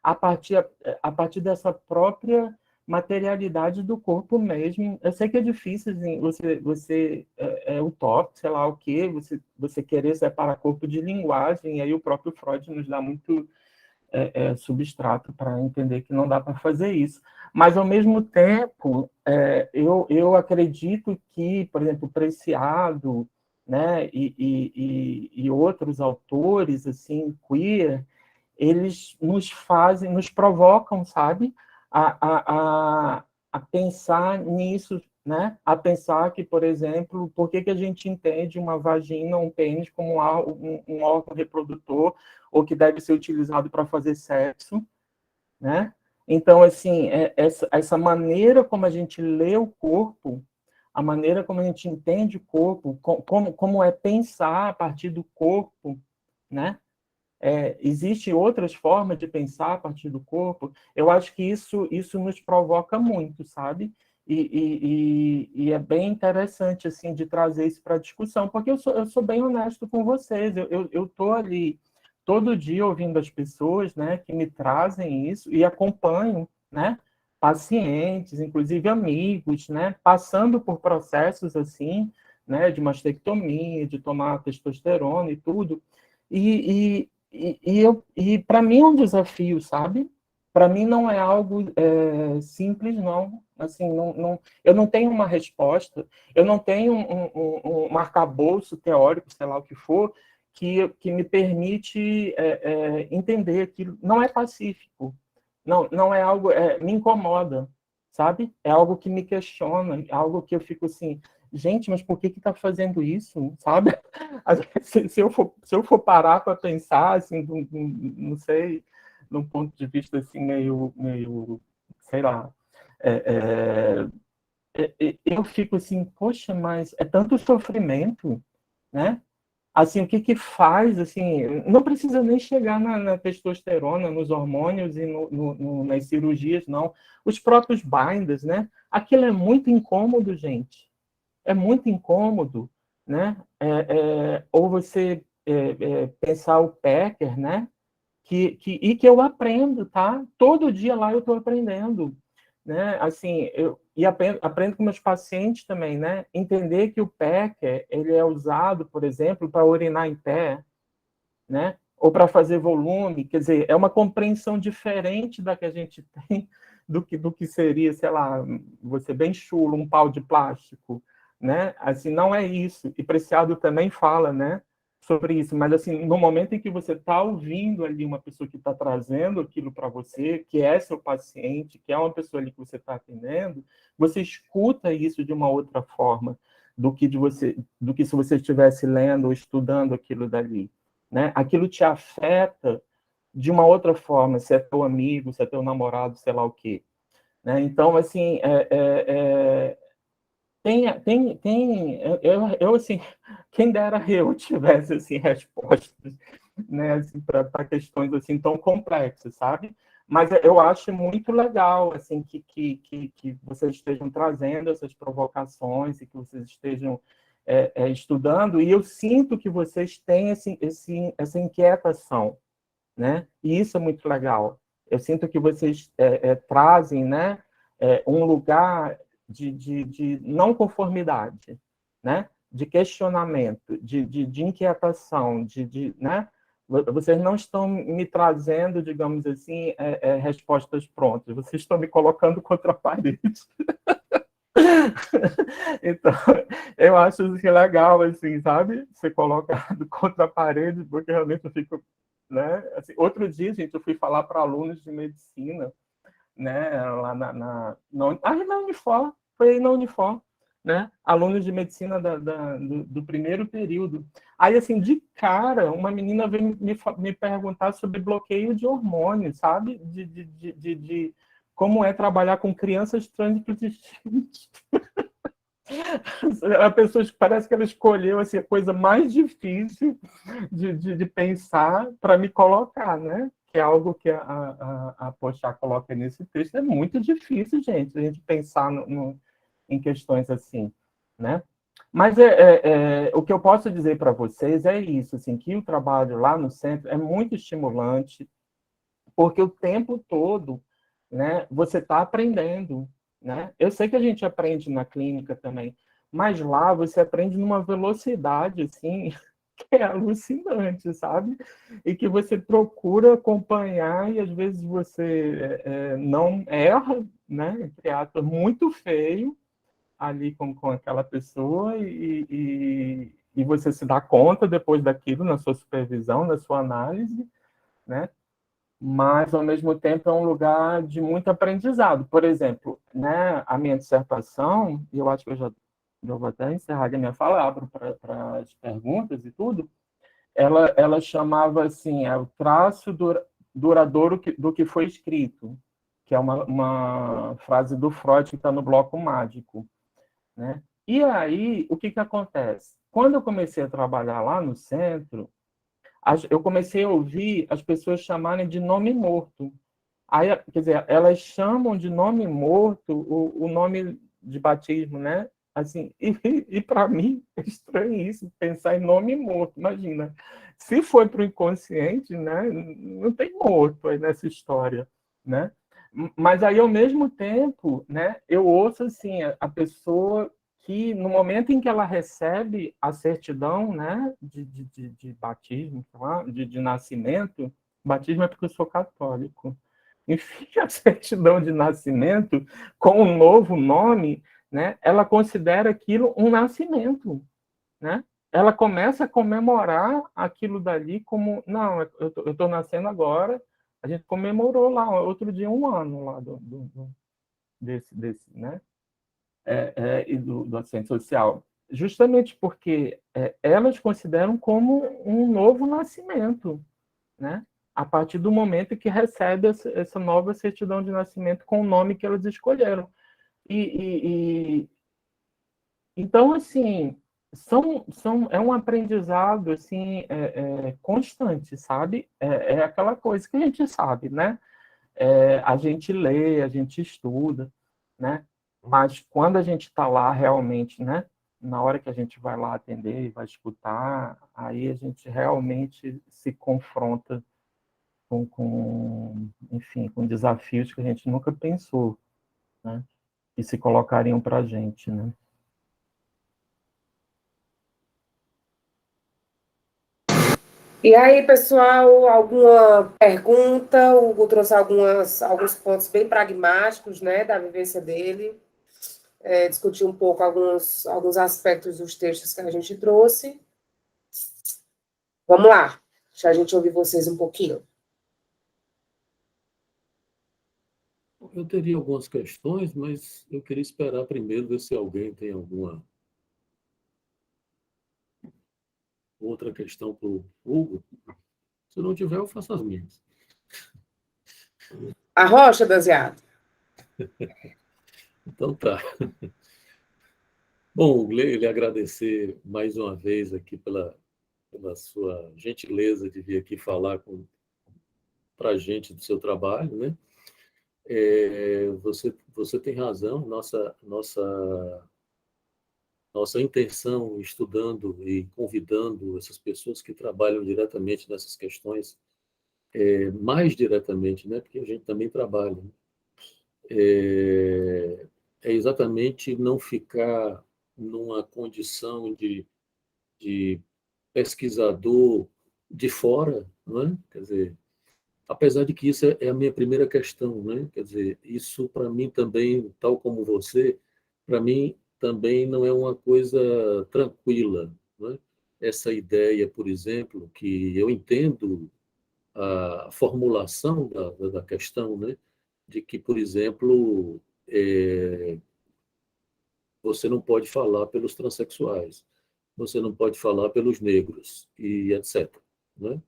a partir dessa própria materialidade do corpo mesmo? Eu sei que é difícil, assim, você é utópico, sei lá o quê, você querer separar corpo de linguagem, e aí o próprio Freud nos dá muito substrato para entender que não dá para fazer isso. Mas, ao mesmo tempo, eu acredito que, por exemplo, Preciado, né, e outros autores assim queer, eles nos fazem, nos provocam, sabe, a pensar nisso, né? A pensar que, por exemplo, por que a gente entende uma vagina, um pênis como um órgão reprodutor ou que deve ser utilizado para fazer sexo, né? Então, assim, essa maneira como a gente lê o corpo, a maneira como a gente entende o corpo, como é pensar a partir do corpo, né? Existem outras formas de pensar a partir do corpo. Eu acho que isso nos provoca muito, sabe? E é bem interessante assim de trazer isso para a discussão, porque eu sou bem honesto com vocês. Eu estou ali todo dia ouvindo as pessoas, né, que me trazem isso e acompanho, né, pacientes, inclusive amigos, né, passando por processos assim, né, de mastectomia, de tomar testosterona e tudo. E para mim é um desafio, sabe? Para mim não é algo simples, não. Assim, eu não tenho uma resposta, eu não tenho um arcabouço teórico, sei lá o que for, que me permite entender que não é pacífico, não é algo, me incomoda, sabe? É algo que me questiona, é algo que eu fico assim, gente, mas por que está fazendo isso, sabe? Se eu for parar para pensar, assim, não sei, num ponto de vista assim meio sei lá, eu fico assim, poxa, mas é tanto sofrimento, né? Assim, o que faz, assim, não precisa nem chegar na testosterona, nos hormônios e nas cirurgias, não. Os próprios binders, né? Aquilo é muito incômodo, gente. É muito incômodo, né? Ou você pensar o Packer, né? E que eu aprendo, tá? Todo dia lá eu estou aprendendo, né? Assim, aprendo com meus pacientes também, né? Entender que o Packer, ele é usado, por exemplo, para urinar em pé, né? Ou para fazer volume, quer dizer, é uma compreensão diferente da que a gente tem do que seria, sei lá, você bem chulo, um pau de plástico, né? Assim, não é isso. E Preciado também fala, né, sobre isso, mas assim, no momento em que você está ouvindo ali uma pessoa que está trazendo aquilo para você, que é seu paciente, que é uma pessoa ali que você está atendendo, você escuta isso de uma outra forma do que se você estivesse lendo ou estudando aquilo dali, né? Aquilo te afeta de uma outra forma, se é teu amigo, se é teu namorado, sei lá o quê. Né? Então, assim, assim, quem dera eu tivesse, assim, respostas, né, assim, para questões, assim, tão complexas, sabe? Mas eu acho muito legal, assim, que vocês estejam trazendo essas provocações e que vocês estejam estudando, e eu sinto que vocês têm essa inquietação, né? E isso é muito legal. Eu sinto que vocês trazem, né, um lugar de não conformidade, né? De questionamento, de inquietação, né? Vocês não estão me trazendo, digamos assim, respostas prontas. Vocês estão me colocando contra a parede. Então, eu acho que é legal, assim, sabe? Ser colocado contra a parede, porque realmente eu fico, né? Assim, outro dia, gente, eu fui falar para alunos de medicina, né? Lá na Unifor, foi aí na Unifor, né? Alunos de medicina do primeiro período. Aí, assim, de cara, uma menina veio me perguntar sobre bloqueio de hormônios, sabe? De como é trabalhar com crianças transplanticidas. A pessoa parece que ela escolheu assim, a coisa mais difícil de pensar para me colocar, né? Que é algo que a Pochá coloca nesse texto. É muito difícil, gente, a gente pensar em questões assim, né? Mas o que eu posso dizer para vocês é isso, assim, que o trabalho lá no centro é muito estimulante, porque o tempo todo, né, você está aprendendo, né? Eu sei que a gente aprende na clínica também, mas lá você aprende numa velocidade, assim, que é alucinante, sabe? E que você procura acompanhar e às vezes você não erra, né? Entre aspas, muito feio ali com aquela pessoa e você se dá conta depois daquilo na sua supervisão, na sua análise, né? Mas ao mesmo tempo é um lugar de muito aprendizado. Por exemplo, né, a minha dissertação, e eu acho que eu vou até encerrar a minha fala, abro para as perguntas e tudo, ela chamava assim, o traço duradouro do que foi escrito, que é uma frase do Freud que está no bloco mágico, né? E aí, o que acontece? Quando eu comecei a trabalhar lá no centro, eu comecei a ouvir as pessoas chamarem de nome morto. Aí, quer dizer, elas chamam de nome morto o nome de batismo, né? Assim, e para mim é estranho isso, pensar em nome morto. Imagina, se foi para o inconsciente, né? Não tem morto aí nessa história, né? Mas aí, ao mesmo tempo, né? Eu ouço assim a pessoa que no momento em que ela recebe a certidão, né? De batismo, de nascimento, batismo é porque eu sou católico. Enfim, a certidão de nascimento com um novo nome, né, ela considera aquilo um nascimento, né? Ela começa a comemorar aquilo dali como, não, eu estou nascendo agora. A gente comemorou lá outro dia 1 ano lá desse, né? E do assistente social, justamente porque elas consideram como um novo nascimento, né? A partir do momento que recebe essa nova certidão de nascimento com o nome que elas escolheram. Então, assim, é um aprendizado assim, constante, sabe? É aquela coisa que a gente sabe, né? A gente lê, a gente estuda, né? Mas quando a gente está lá realmente, né? Na hora que a gente vai lá atender e vai escutar, aí a gente realmente se confronta enfim, com desafios que a gente nunca pensou, né? E se colocariam para a gente, né? E aí, pessoal, alguma pergunta? O Hugo trouxe alguns pontos bem pragmáticos, né, da vivência dele. Discutir um pouco alguns aspectos dos textos que a gente trouxe. Vamos lá, deixa a gente ouvir vocês um pouquinho. Eu teria algumas questões, mas eu queria esperar primeiro ver se alguém tem alguma outra questão para o Hugo. Se não tiver, eu faço as minhas. A Rocha, Danziado. Então tá. Bom, Hugo, ele agradecer mais uma vez aqui pela sua gentileza de vir aqui falar para a gente do seu trabalho, né? Você tem razão, nossa intenção estudando e convidando essas pessoas que trabalham diretamente nessas questões mais diretamente, né? Porque a gente também trabalha, né? É exatamente não ficar numa condição de pesquisador de fora, não é? Quer dizer, apesar de que isso é a minha primeira questão, né? Quer dizer, isso para mim também, tal como você, para mim também não é uma coisa tranquila, né? Essa ideia, por exemplo, que eu entendo a formulação da questão, né? De que, por exemplo, você não pode falar pelos transexuais, você não pode falar pelos negros e etc. Né?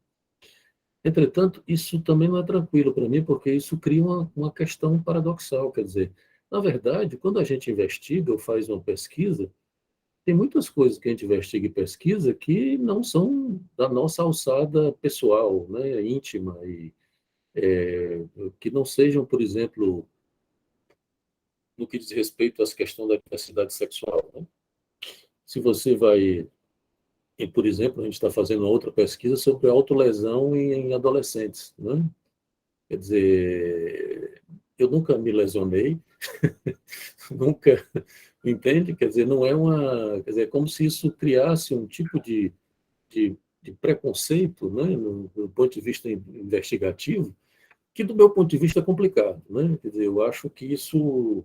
Entretanto, isso também não é tranquilo para mim, porque isso cria uma questão paradoxal. Quer dizer, na verdade, quando a gente investiga ou faz uma pesquisa, tem muitas coisas que a gente investiga e pesquisa que não são da nossa alçada pessoal, né, íntima, e que não sejam, por exemplo, no que diz respeito às questões da diversidade sexual. Né? Se você vai, e, por exemplo, a gente está fazendo outra pesquisa sobre autolesão em adolescentes. Né? Quer dizer, eu nunca me lesionei, nunca, entende? Quer dizer, não é uma, quer dizer, é como se isso criasse um tipo de preconceito, né, do ponto de vista investigativo, que do meu ponto de vista é complicado, né? Quer dizer, eu acho que isso,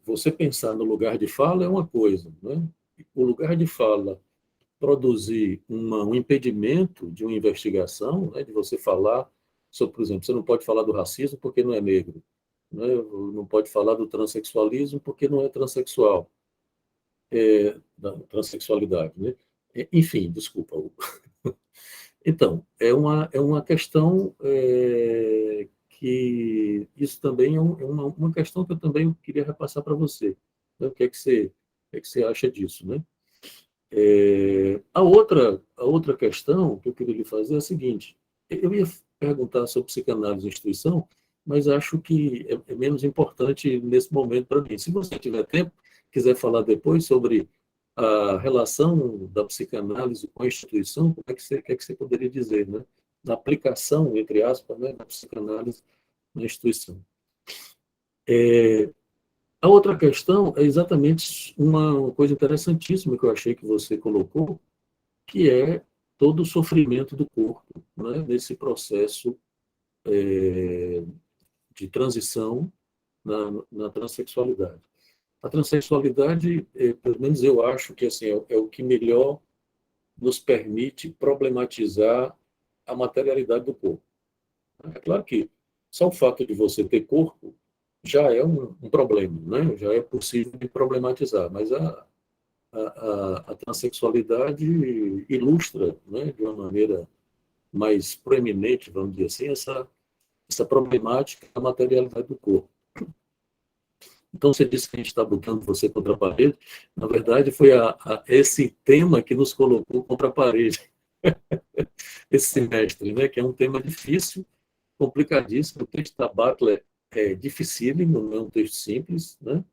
você pensar no lugar de fala é uma coisa, né? O lugar de fala produzir um impedimento de uma investigação, né, de você falar sobre, por exemplo, você não pode falar do racismo porque não é negro, né? Não pode falar do transexualismo porque não é transexual, da transexualidade, né? Enfim, desculpa. Então, é uma questão que isso também é uma questão que eu também queria repassar para você. Né? O que é que você acha disso, né? A outra questão que eu queria lhe fazer é a seguinte: eu ia perguntar sobre psicanálise e instituição, mas acho que é menos importante nesse momento para mim. Se você tiver tempo, quiser falar depois sobre a relação da psicanálise com a instituição, o que é que você poderia dizer, né? Da aplicação, entre aspas, né, da psicanálise na instituição. A outra questão é exatamente uma coisa interessantíssima que eu achei que você colocou, que é todo o sofrimento do corpo, né, nesse processo de transição na transexualidade. A transexualidade, pelo menos eu acho que assim, é o que melhor nos permite problematizar a materialidade do corpo. É claro que só o fato de você ter corpo já é um problema, né? Já é possível de problematizar, mas a transexualidade ilustra, né, de uma maneira mais proeminente, vamos dizer assim, essa problemática da materialidade do corpo. Então, você disse que a gente está botando você contra a parede. Na verdade, foi esse tema que nos colocou contra a parede esse semestre, né? Que é um tema difícil, complicadíssimo. O texto da Butler é dificílimo, não é um texto simples, né?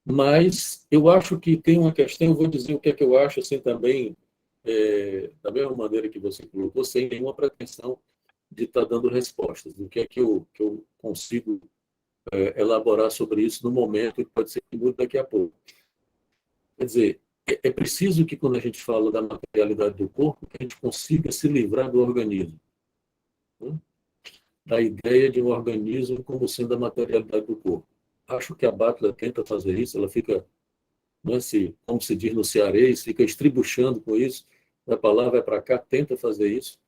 Mas eu acho que tem uma questão, eu vou dizer o que é que eu acho, assim, também, da mesma maneira que você colocou, sem nenhuma pretensão de estar dando respostas, do que é que eu consigo elaborar sobre isso no momento, e pode ser que mude daqui a pouco. Quer dizer, é preciso que, quando a gente fala da materialidade do corpo, que a gente consiga se livrar do organismo, né? Da ideia de um organismo como sendo a materialidade do corpo. Acho que a Butler tenta fazer isso, ela fica, né, como se diz no cearês, fica estribuchando com isso, vai para lá, vai para cá, tenta fazer isso.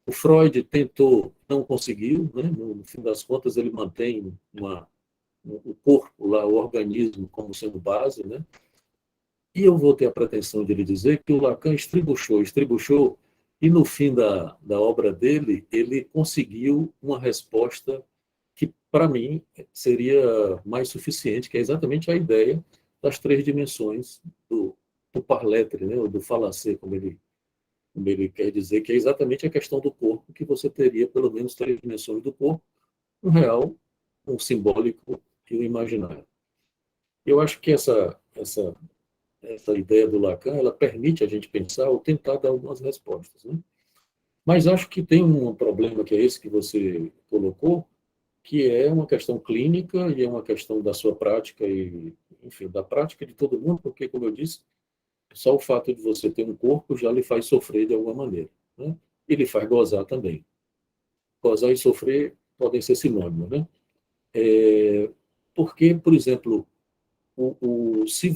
O Freud tentou, não conseguiu, né? No fim das contas, ele mantém o corpo lá, o organismo, como sendo base, né? E eu vou ter a pretensão de lhe dizer que o Lacan estribuchou, e no fim da obra dele, ele conseguiu uma resposta que, para mim, seria mais suficiente, que é exatamente a ideia das três dimensões do parletre, né? Ou do falacer, como ele quer dizer, que é exatamente a questão do corpo, que você teria pelo menos três dimensões do corpo: um real, um simbólico e um imaginário. Eu acho que essa ideia do Lacan, ela permite a gente pensar ou tentar dar algumas respostas, né? Mas acho que tem um problema, que é esse que você colocou, que é uma questão clínica e é uma questão da sua prática e, enfim, da prática de todo mundo, porque, como eu disse, só o fato de você ter um corpo já lhe faz sofrer de alguma maneira, né? E lhe faz gozar também. Gozar e sofrer podem ser sinônimos, né? Porque, por exemplo, se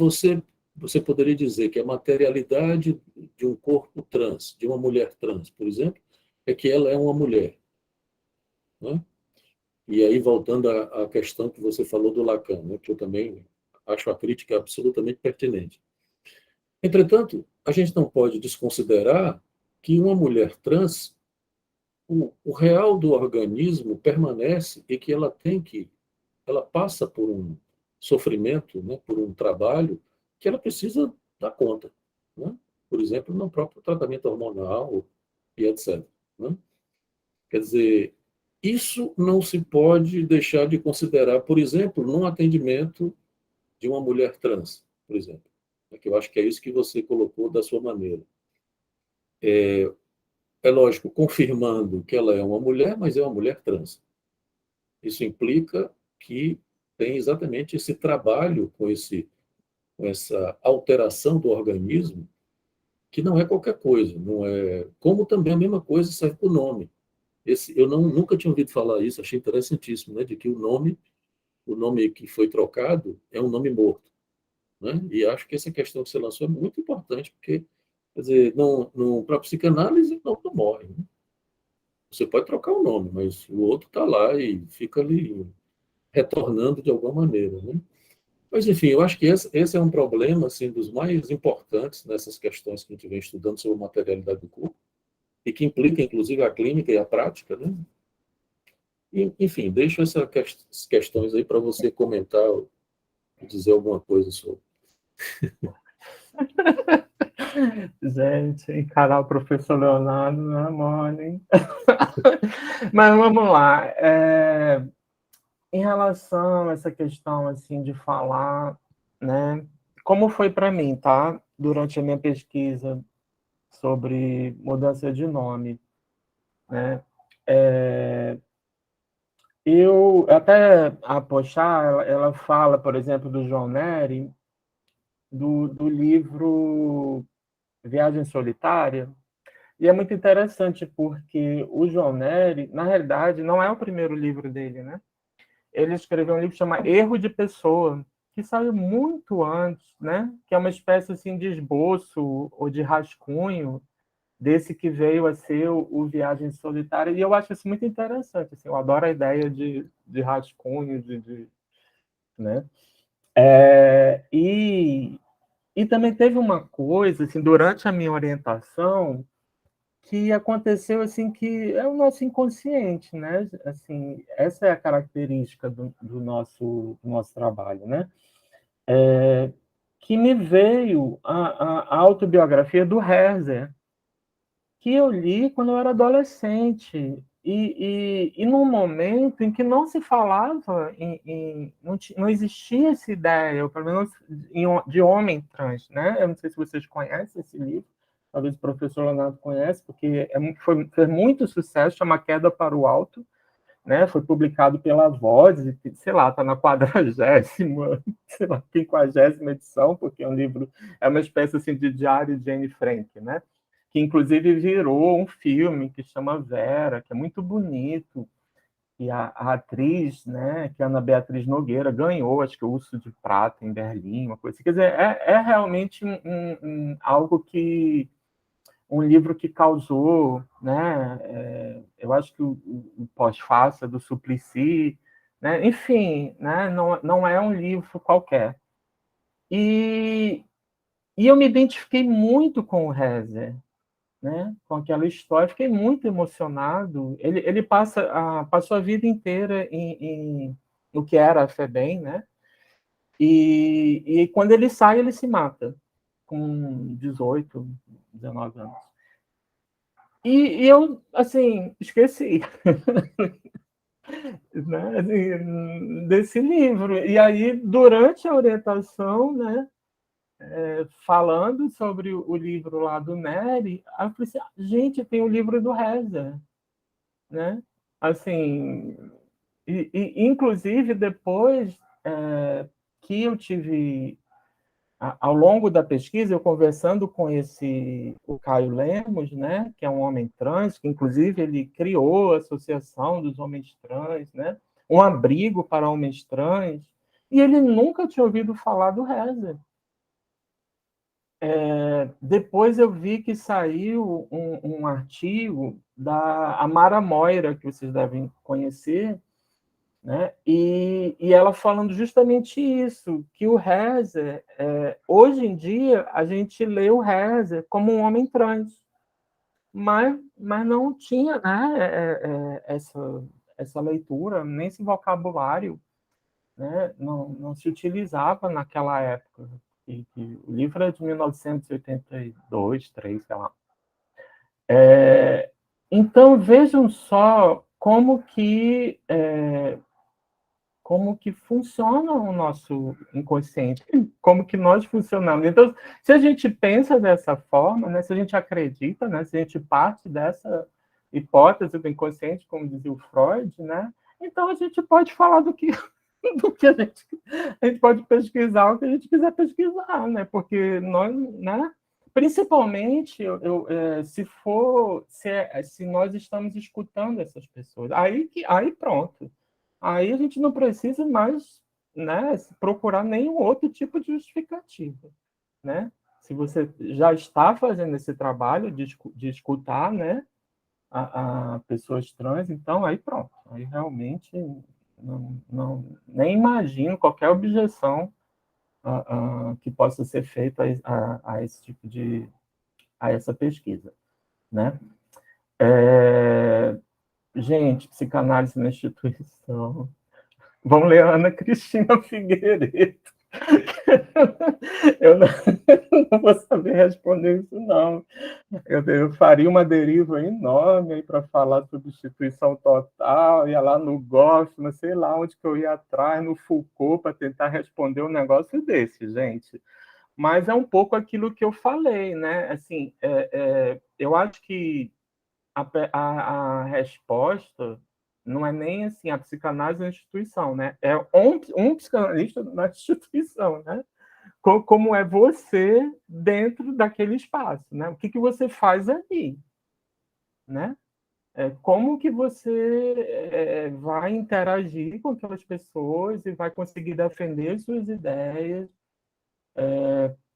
você poderia dizer que a materialidade de um corpo trans, de uma mulher trans, por exemplo, é que ela é uma mulher, né? E aí, voltando à questão que você falou do Lacan, né, que eu também acho a crítica absolutamente pertinente. Entretanto, a gente não pode desconsiderar que uma mulher trans, o real do organismo permanece e que ela passa por um sofrimento, né, por um trabalho que ela precisa dar conta, né? Por exemplo, no próprio tratamento hormonal e etc, né? Quer dizer, isso não se pode deixar de considerar, por exemplo, num atendimento de uma mulher trans, por exemplo, que eu acho que é isso que você colocou da sua maneira. É lógico, confirmando que ela é uma mulher, mas é uma mulher trans. Isso implica que tem exatamente esse trabalho com essa alteração do organismo, que não é qualquer coisa, não é. Como também a mesma coisa serve para o nome. Eu nunca tinha ouvido falar isso, achei interessantíssimo, né, de que o nome que foi trocado é um nome morto, né? E acho que essa questão que você lançou é muito importante, porque, quer dizer, para a psicanálise, não morre, né? Você pode trocar o nome, mas o outro está lá e fica ali retornando de alguma maneira, né? Mas, enfim, eu acho que esse é um problema assim, dos mais importantes nessas questões que a gente vem estudando sobre a materialidade do corpo, e que implica, inclusive, a clínica e a prática, né? E, enfim, deixo essas questões aí para você comentar, dizer alguma coisa sobre. Gente, encarar o professor Leonardo não é mole, hein? Mas vamos lá. Em relação a essa questão assim de falar, né? Como foi para mim, tá? Durante a minha pesquisa sobre mudança de nome, né? Eu até a Pochá, ela fala, por exemplo, do João Nery, do livro Viagem Solitária, e é muito interessante porque o João Nery, na realidade, não é o primeiro livro dele, né? Ele escreveu um livro chamado Erro de Pessoa, que saiu muito antes, né? Que é uma espécie assim de esboço ou de rascunho desse que veio a ser o Viagem Solitária, e eu acho isso muito interessante, assim, eu adoro a ideia de rascunho, né? E também teve uma coisa, assim, durante a minha orientação, que aconteceu assim que é o nosso inconsciente, né? Assim, essa é a característica do nosso trabalho, né? Que me veio a autobiografia do Herzer, que eu li quando eu era adolescente e num momento em que não se falava não existia essa ideia, ou pelo menos de homem trans, né? Eu não sei se vocês conhecem esse livro, talvez o professor Leonardo conhece, porque fez muito sucesso, chama Queda para o Alto, né? Foi publicado pela Voz, sei lá, está na 40ª, sei lá, 50ª edição, porque é um livro, é uma espécie assim de diário de Anne Frank, né? Que inclusive virou um filme que chama Vera, que é muito bonito, e a atriz, né, que é a Ana Beatriz Nogueira, ganhou, acho que o Urso de Prata em Berlim, uma coisa assim. Quer dizer, é realmente algo que um livro que causou, né? Eu acho que o Pós-Fácia do Suplicy, né? Enfim, né? Não é um livro qualquer. E eu me identifiquei muito com o Herzer, né? Com aquela história, fiquei muito emocionado. Ele passou a vida inteira no que era a FEBEM, né? E quando ele sai, ele se mata, com 18, 19 anos. E eu, assim, esqueci, né, assim, desse livro. E aí, durante a orientação, né, falando sobre o livro lá do Nery, aí eu falei assim, gente, tem o livro do Reza, né? Assim, inclusive depois que eu tive, ao longo da pesquisa, eu conversando com o Caio Lemos, né, que é um homem trans, que inclusive ele criou a Associação dos Homens Trans, né, um abrigo para homens trans, e ele nunca tinha ouvido falar do Reza. Depois eu vi que saiu um artigo da Amara Moira, que vocês devem conhecer, né? E ela falando justamente isso, que o Reza, hoje em dia, a gente lê o Reza como um homem trans, mas não tinha, né, essa leitura, nem esse vocabulário, né, não se utilizava naquela época. E o livro é de 1982, 3, sei lá. Então, vejam só como que funciona o nosso inconsciente, como que nós funcionamos. Então, se a gente pensa dessa forma, né, se a gente acredita, né, se a gente parte dessa hipótese do inconsciente, como dizia o Freud, né, então a gente pode falar do que a gente pode pesquisar o que a gente quiser pesquisar, né, porque nós, né, principalmente se nós estamos escutando essas pessoas, aí pronto. Aí a gente não precisa mais, né, procurar nenhum outro tipo de justificativa, né? Se você já está fazendo esse trabalho de escutar, né, a pessoas trans, então aí pronto. Aí realmente nem imagino qualquer objeção que possa ser feita a esse tipo a essa pesquisa, né? Gente, psicanálise na instituição. Vamos ler a Ana Cristina Figueiredo. Eu não vou saber responder isso, não. Eu faria uma deriva enorme para falar sobre instituição total, ia lá no Goffman, sei lá onde que eu ia atrás, no Foucault, para tentar responder um negócio desse, gente. Mas é um pouco aquilo que eu falei, né? Assim, eu acho que a resposta não é nem assim a psicanálise na instituição, né? É um psicanalista na instituição, né? Como é você dentro daquele espaço, né? O que você faz ali, né? Como que você vai interagir com aquelas pessoas e vai conseguir defender suas ideias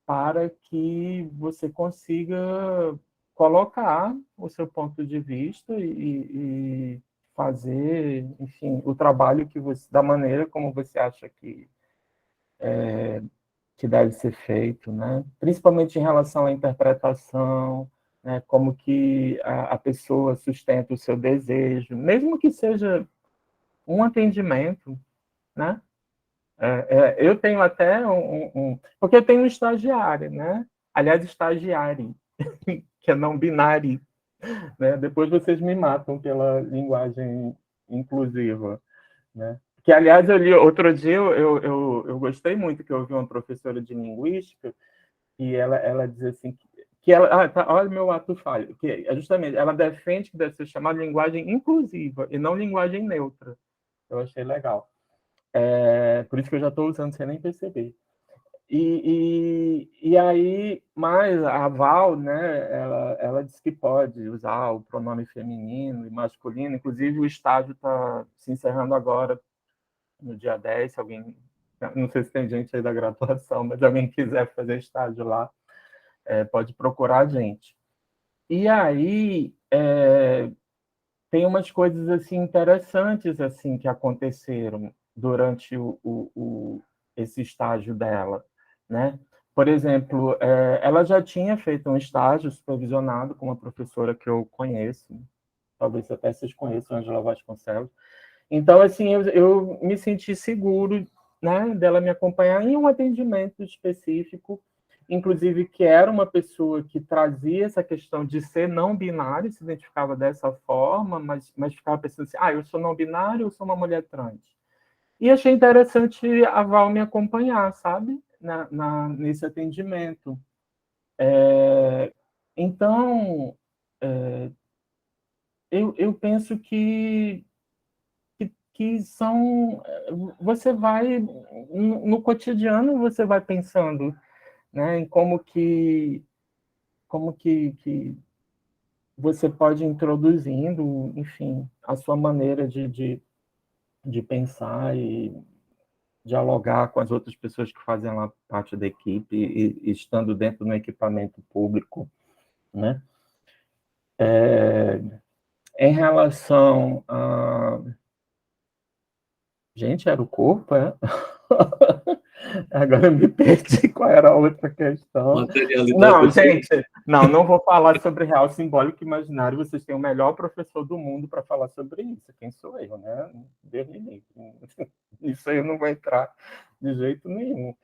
para que você consiga colocar o seu ponto de vista e fazer, enfim, o trabalho que você, da maneira como você acha que deve ser feito, né? Principalmente em relação à interpretação, né? Como que a pessoa sustenta o seu desejo, mesmo que seja um atendimento, né? Eu tenho até porque eu tenho um estagiário, né? Aliás, estagiário, que é não binário, né? Depois vocês me matam pela linguagem inclusiva, né? Que, aliás, eu li outro dia, eu gostei muito que eu ouvi uma professora de linguística e ela diz assim que ela, olha o meu ato falho, que é justamente, ela defende que deve ser chamada linguagem inclusiva e não linguagem neutra. Eu achei legal. Por isso que eu já estou usando sem nem perceber. E aí, mas a Val, né, ela disse que pode usar o pronome feminino e masculino, inclusive o estágio está se encerrando agora, no dia 10, se alguém, não sei se tem gente aí da graduação, mas se alguém quiser fazer estágio lá, pode procurar a gente. E aí, tem umas coisas assim interessantes assim que aconteceram durante esse estágio dela, né? Por exemplo, ela já tinha feito um estágio supervisionado com uma professora que eu conheço, talvez até vocês conheçam, Angela Vasconcelos. Então, assim, eu me senti seguro, né, dela me acompanhar em um atendimento específico, inclusive que era uma pessoa que trazia essa questão de ser não binário, se identificava dessa forma, mas ficava pensando assim, eu sou não binário, eu sou uma mulher trans. E achei interessante a Val me acompanhar, sabe? nesse atendimento. Então, eu penso que são... Você vai, no cotidiano, você vai pensando, né, em como que você pode ir introduzindo, enfim, a sua maneira de pensar e dialogar com as outras pessoas que fazem lá parte da equipe e estando dentro do equipamento público, né? Em relação a... Gente, era o corpo, é? Agora eu me perdi qual era a outra questão. Materialidade. Não, gente, não vou falar sobre real, simbólico e imaginário. Vocês têm o melhor professor do mundo para falar sobre isso. Quem sou eu, né? Deus me livre. Isso aí eu não vou entrar de jeito nenhum.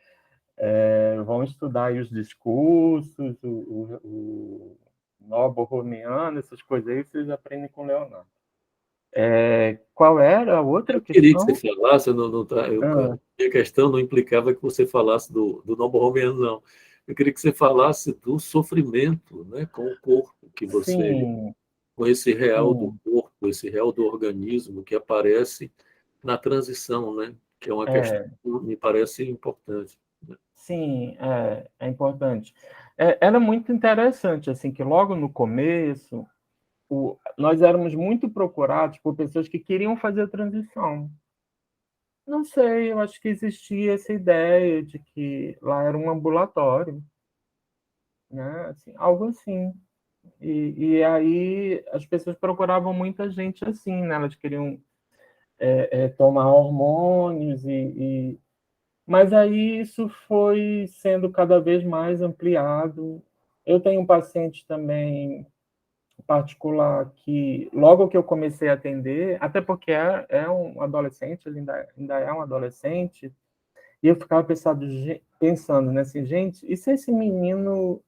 Vão estudar aí os discursos, o Nobo-Romiano, essas coisas aí, vocês aprendem com o Leonardo. Qual era a outra questão? Eu queria que você falasse, a questão não implicava que você falasse do Nobo-Romiano, não. Eu queria que você falasse do sofrimento, né, com o corpo, que você, Sim, com esse real do sim. corpo, esse real do organismo que aparece na transição, né, que é uma questão que me parece importante. Sim, é importante. Era muito interessante, assim, que logo no começo, nós éramos muito procurados por pessoas que queriam fazer a transição. Não sei, eu acho que existia essa ideia de que lá era um ambulatório, né? Assim, algo assim. E aí as pessoas procuravam muita gente assim, né? Elas queriam tomar hormônios mas aí isso foi sendo cada vez mais ampliado. Eu tenho um paciente também particular que, logo que eu comecei a atender, até porque é um adolescente, ele ainda é um adolescente, e eu ficava pensando, né, assim, gente, e se esse menino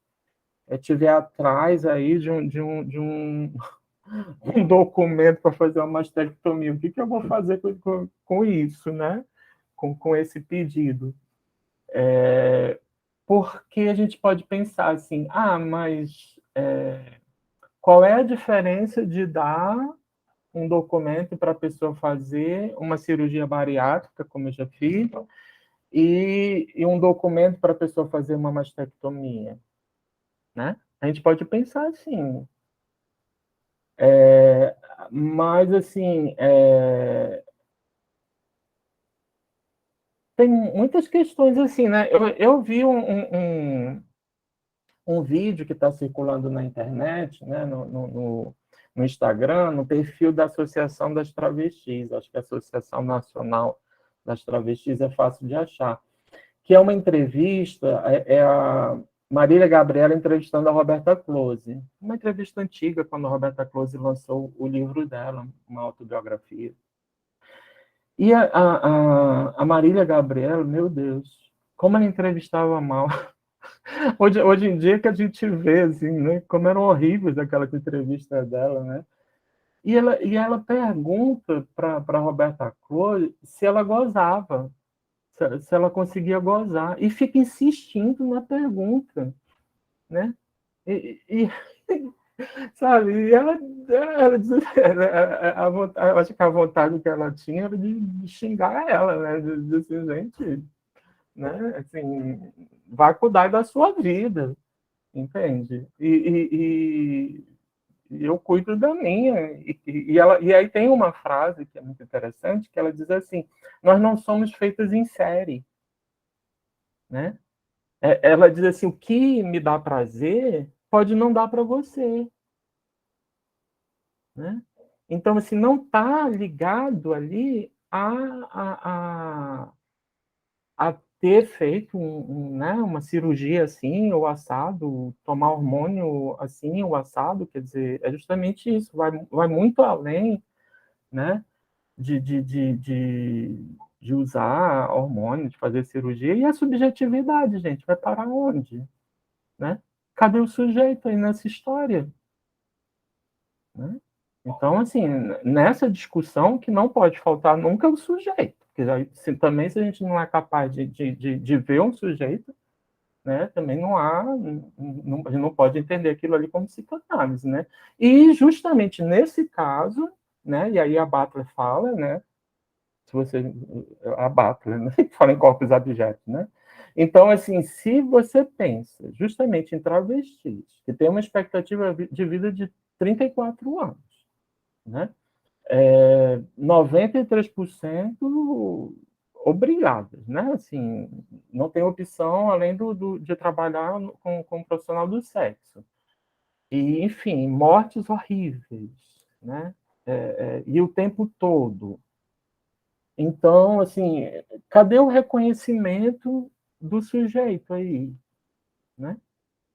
estiver atrás aí de um um documento para fazer uma mastectomia, o que eu vou fazer com isso, né? Com esse pedido? Porque a gente pode pensar assim, mas qual é a diferença de dar um documento para a pessoa fazer uma cirurgia bariátrica, como eu já fiz, e um documento para a pessoa fazer uma mastectomia, né? A gente pode pensar assim. Mas, assim, tem muitas questões assim, né? Eu vi um vídeo que está circulando na internet, né? No Instagram, no perfil da Associação das Travestis, acho que a Associação Nacional das Travestis é fácil de achar, que é uma entrevista, a Marília Gabriela entrevistando a Roberta Close, uma entrevista antiga, quando a Roberta Close lançou o livro dela, uma autobiografia. E a Marília Gabriela, meu Deus, como ela entrevistava mal. Hoje em dia que a gente vê, assim, né, como eram horríveis aquelas entrevistas dela, né? E ela pergunta para a Roberta Close se ela gozava, se ela conseguia gozar, e fica insistindo na pergunta, né? Sabe, e ela diz, eu acho que a vontade que ela tinha era de xingar ela, né? De assim, gente, né? Assim, vai cuidar da sua vida, entende? E eu cuido da minha. E aí tem uma frase que é muito interessante, que ela diz assim, nós não somos feitas em série, né? Ela diz assim, o que me dá prazer pode não dar para você, né? Então, assim, não está ligado ali a ter feito né, uma cirurgia assim, ou assado, tomar hormônio assim, ou assado, quer dizer, é justamente isso, vai muito além, né, de usar hormônio, de fazer cirurgia, e a subjetividade, gente, vai parar onde? Né? Cadê o sujeito aí nessa história? Né? Então, assim, nessa discussão, que não pode faltar nunca é o sujeito. Porque também, se a gente não é capaz de ver um sujeito, né, também não há, a gente não pode entender aquilo ali como psicanálise, né? E justamente nesse caso, né, e aí a Butler fala, né, se você, a Butler, né, fala em corpos abjetos, né? Então, assim, se você pensa justamente em travestis, que tem uma expectativa de vida de 34 anos, né? 93% obrigadas, né? Assim, não tem opção além de trabalhar com um profissional do sexo. E, enfim, mortes horríveis, né? E o tempo todo. Então, assim, cadê o reconhecimento do sujeito aí, né?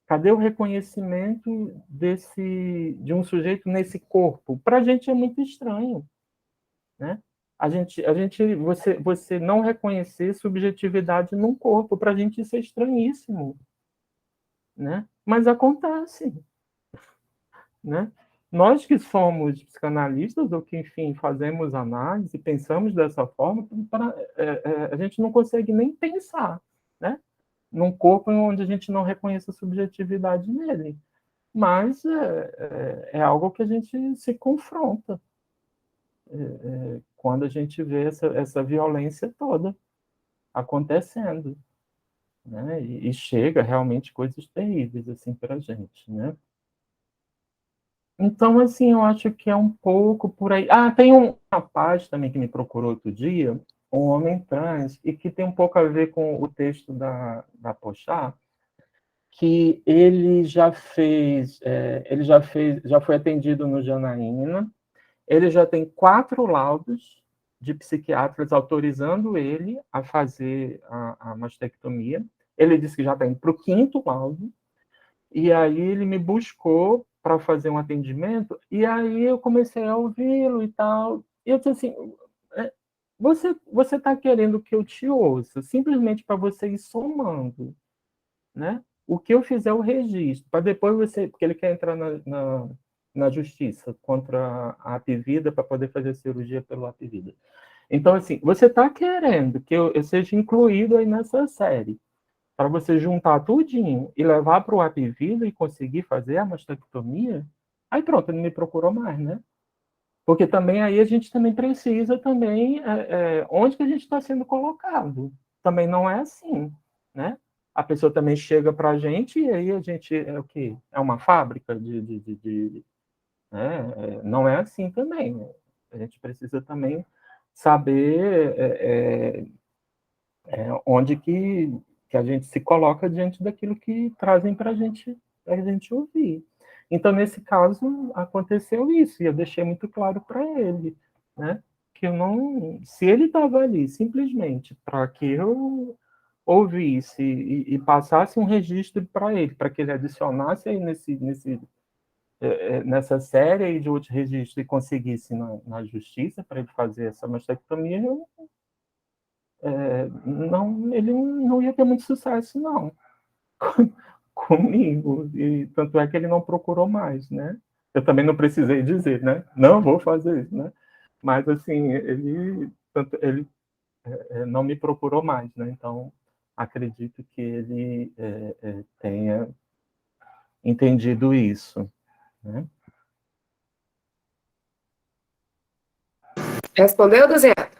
Cadê o reconhecimento de um sujeito nesse corpo? Para a gente é muito estranho, né? Você não reconhecer subjetividade num corpo, para a gente isso é estranhíssimo, né? Mas acontece, né? Nós que somos psicanalistas, ou que, enfim, fazemos análise, pensamos dessa forma, a gente não consegue nem pensar, né? Num corpo onde a gente não reconhece a subjetividade nele. Mas é algo que a gente se confronta quando a gente vê essa violência toda acontecendo, né? E chega realmente coisas terríveis assim para a gente, né? Então, assim, eu acho que é um pouco por aí. Ah, tem um rapaz também que me procurou outro dia, um homem trans, e que tem um pouco a ver com o texto da Pochá, que já foi atendido no Janaína, ele já tem 4 laudos de psiquiatras autorizando ele a fazer a mastectomia. Ele disse que já está indo para o 5º laudo, e aí ele me buscou para fazer um atendimento, e aí eu comecei a ouvi-lo e tal. E eu disse assim, você está querendo que eu te ouça, simplesmente para você ir somando, né? O que eu fizer o registro, para depois porque ele quer entrar na justiça contra a Apivida para poder fazer cirurgia pelo Apivida. Então, assim, você está querendo que eu seja incluído aí nessa série, para você juntar tudinho e levar para o Apivida e conseguir fazer a mastectomia, aí pronto, ele me procurou mais, né? Porque também aí a gente também precisa também onde que a gente está sendo colocado. Também não é assim, né? A pessoa também chega para a gente e aí a gente é o quê? É uma fábrica né? Não é assim também. Né? A gente precisa também saber onde que a gente se coloca diante daquilo que trazem para a gente ouvir. Então, nesse caso, aconteceu isso, e eu deixei muito claro para ele, né? Que eu não. Se ele estava ali simplesmente para que eu ouvisse e passasse um registro para ele, para que ele adicionasse aí nessa série aí de outros registros e conseguisse na justiça para ele fazer essa mastectomia, ele não ia ter muito sucesso, não, comigo. E tanto é que ele não procurou mais, né? Eu também não precisei dizer, né? Não vou fazer isso, né? Mas, assim, ele não me procurou mais, né? Então, acredito que ele tenha entendido isso, né? Respondeu, Desenhado?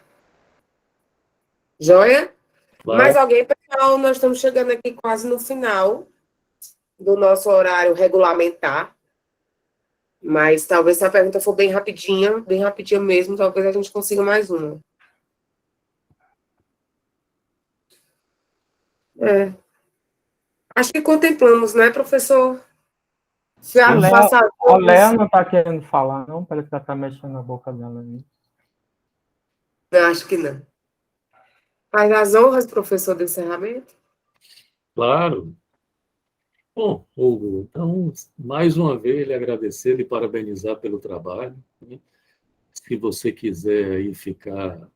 Joia? Mais Claro. alguém, pessoal? Nós estamos chegando aqui quase no final do nosso horário regulamentar. Mas talvez se a pergunta for bem rapidinha mesmo, talvez a gente consiga mais uma. Acho que contemplamos, né, professor? Já faça A Léa não está querendo falar, não? Parece que ela está mexendo na boca dela aí. Não, acho que não. Faz as honras, professor, do encerramento. Claro. Bom, Hugo, então, mais uma vez, lhe agradecer e parabenizar pelo trabalho. Né? Se você quiser aí ficar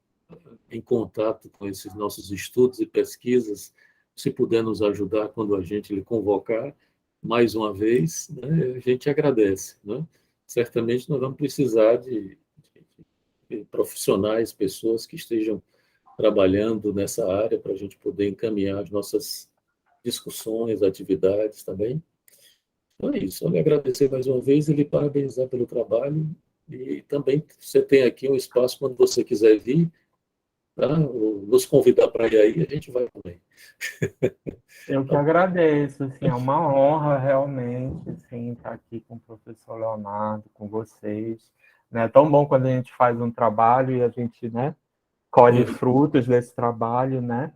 em contato com esses nossos estudos e pesquisas, se puder nos ajudar quando a gente lhe convocar, mais uma vez, né, a gente agradece. Né? Certamente nós vamos precisar de profissionais, pessoas que estejam trabalhando nessa área para a gente poder encaminhar as nossas discussões, atividades também. Então é isso, eu lhe agradecer mais uma vez e lhe parabenizar pelo trabalho, e também você tem aqui um espaço quando você quiser vir, tá? Nos convidar para ir aí, a gente vai também. Eu que agradeço, assim, é uma honra realmente, assim, estar aqui com o professor Leonardo, com vocês, né? É tão bom quando a gente faz um trabalho e a gente, né, colhe frutos desse trabalho, né?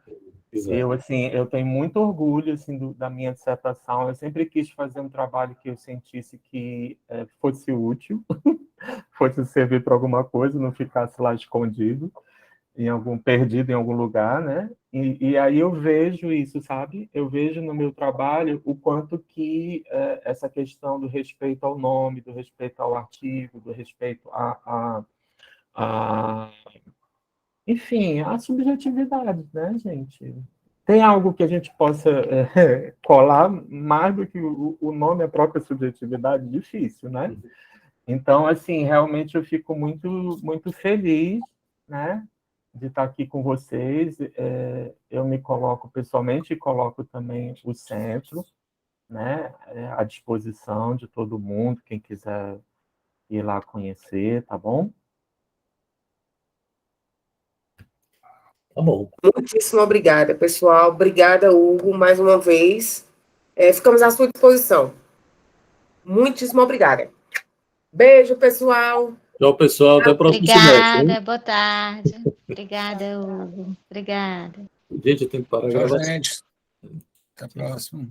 Exato. Assim, eu tenho muito orgulho, assim, da minha dissertação. Eu sempre quis fazer um trabalho que eu sentisse que fosse útil, fosse servir para alguma coisa, não ficasse lá escondido, perdido em algum lugar, né? E aí eu vejo isso, sabe? Eu vejo no meu trabalho o quanto que essa questão do respeito ao nome, do respeito ao artigo, do respeito enfim, a subjetividade, né, gente? Tem algo que a gente possa colar mais do que o nome, a própria subjetividade? Difícil, né? Então, assim, realmente eu fico muito, muito feliz, né, de estar aqui com vocês. Eu me coloco pessoalmente e coloco também o centro, né, à disposição de todo mundo, quem quiser ir lá conhecer, tá bom? Tá bom. Muitíssimo obrigada, pessoal. Obrigada, Hugo, mais uma vez. Ficamos à sua disposição. Muitíssimo obrigada. Beijo, pessoal. Tchau, pessoal. Até o próximo semestre. Obrigada, boa tarde. Obrigada, Hugo. Obrigada. Gente, eu tenho que parar a Tchau, gravação. gente. Até a próxima.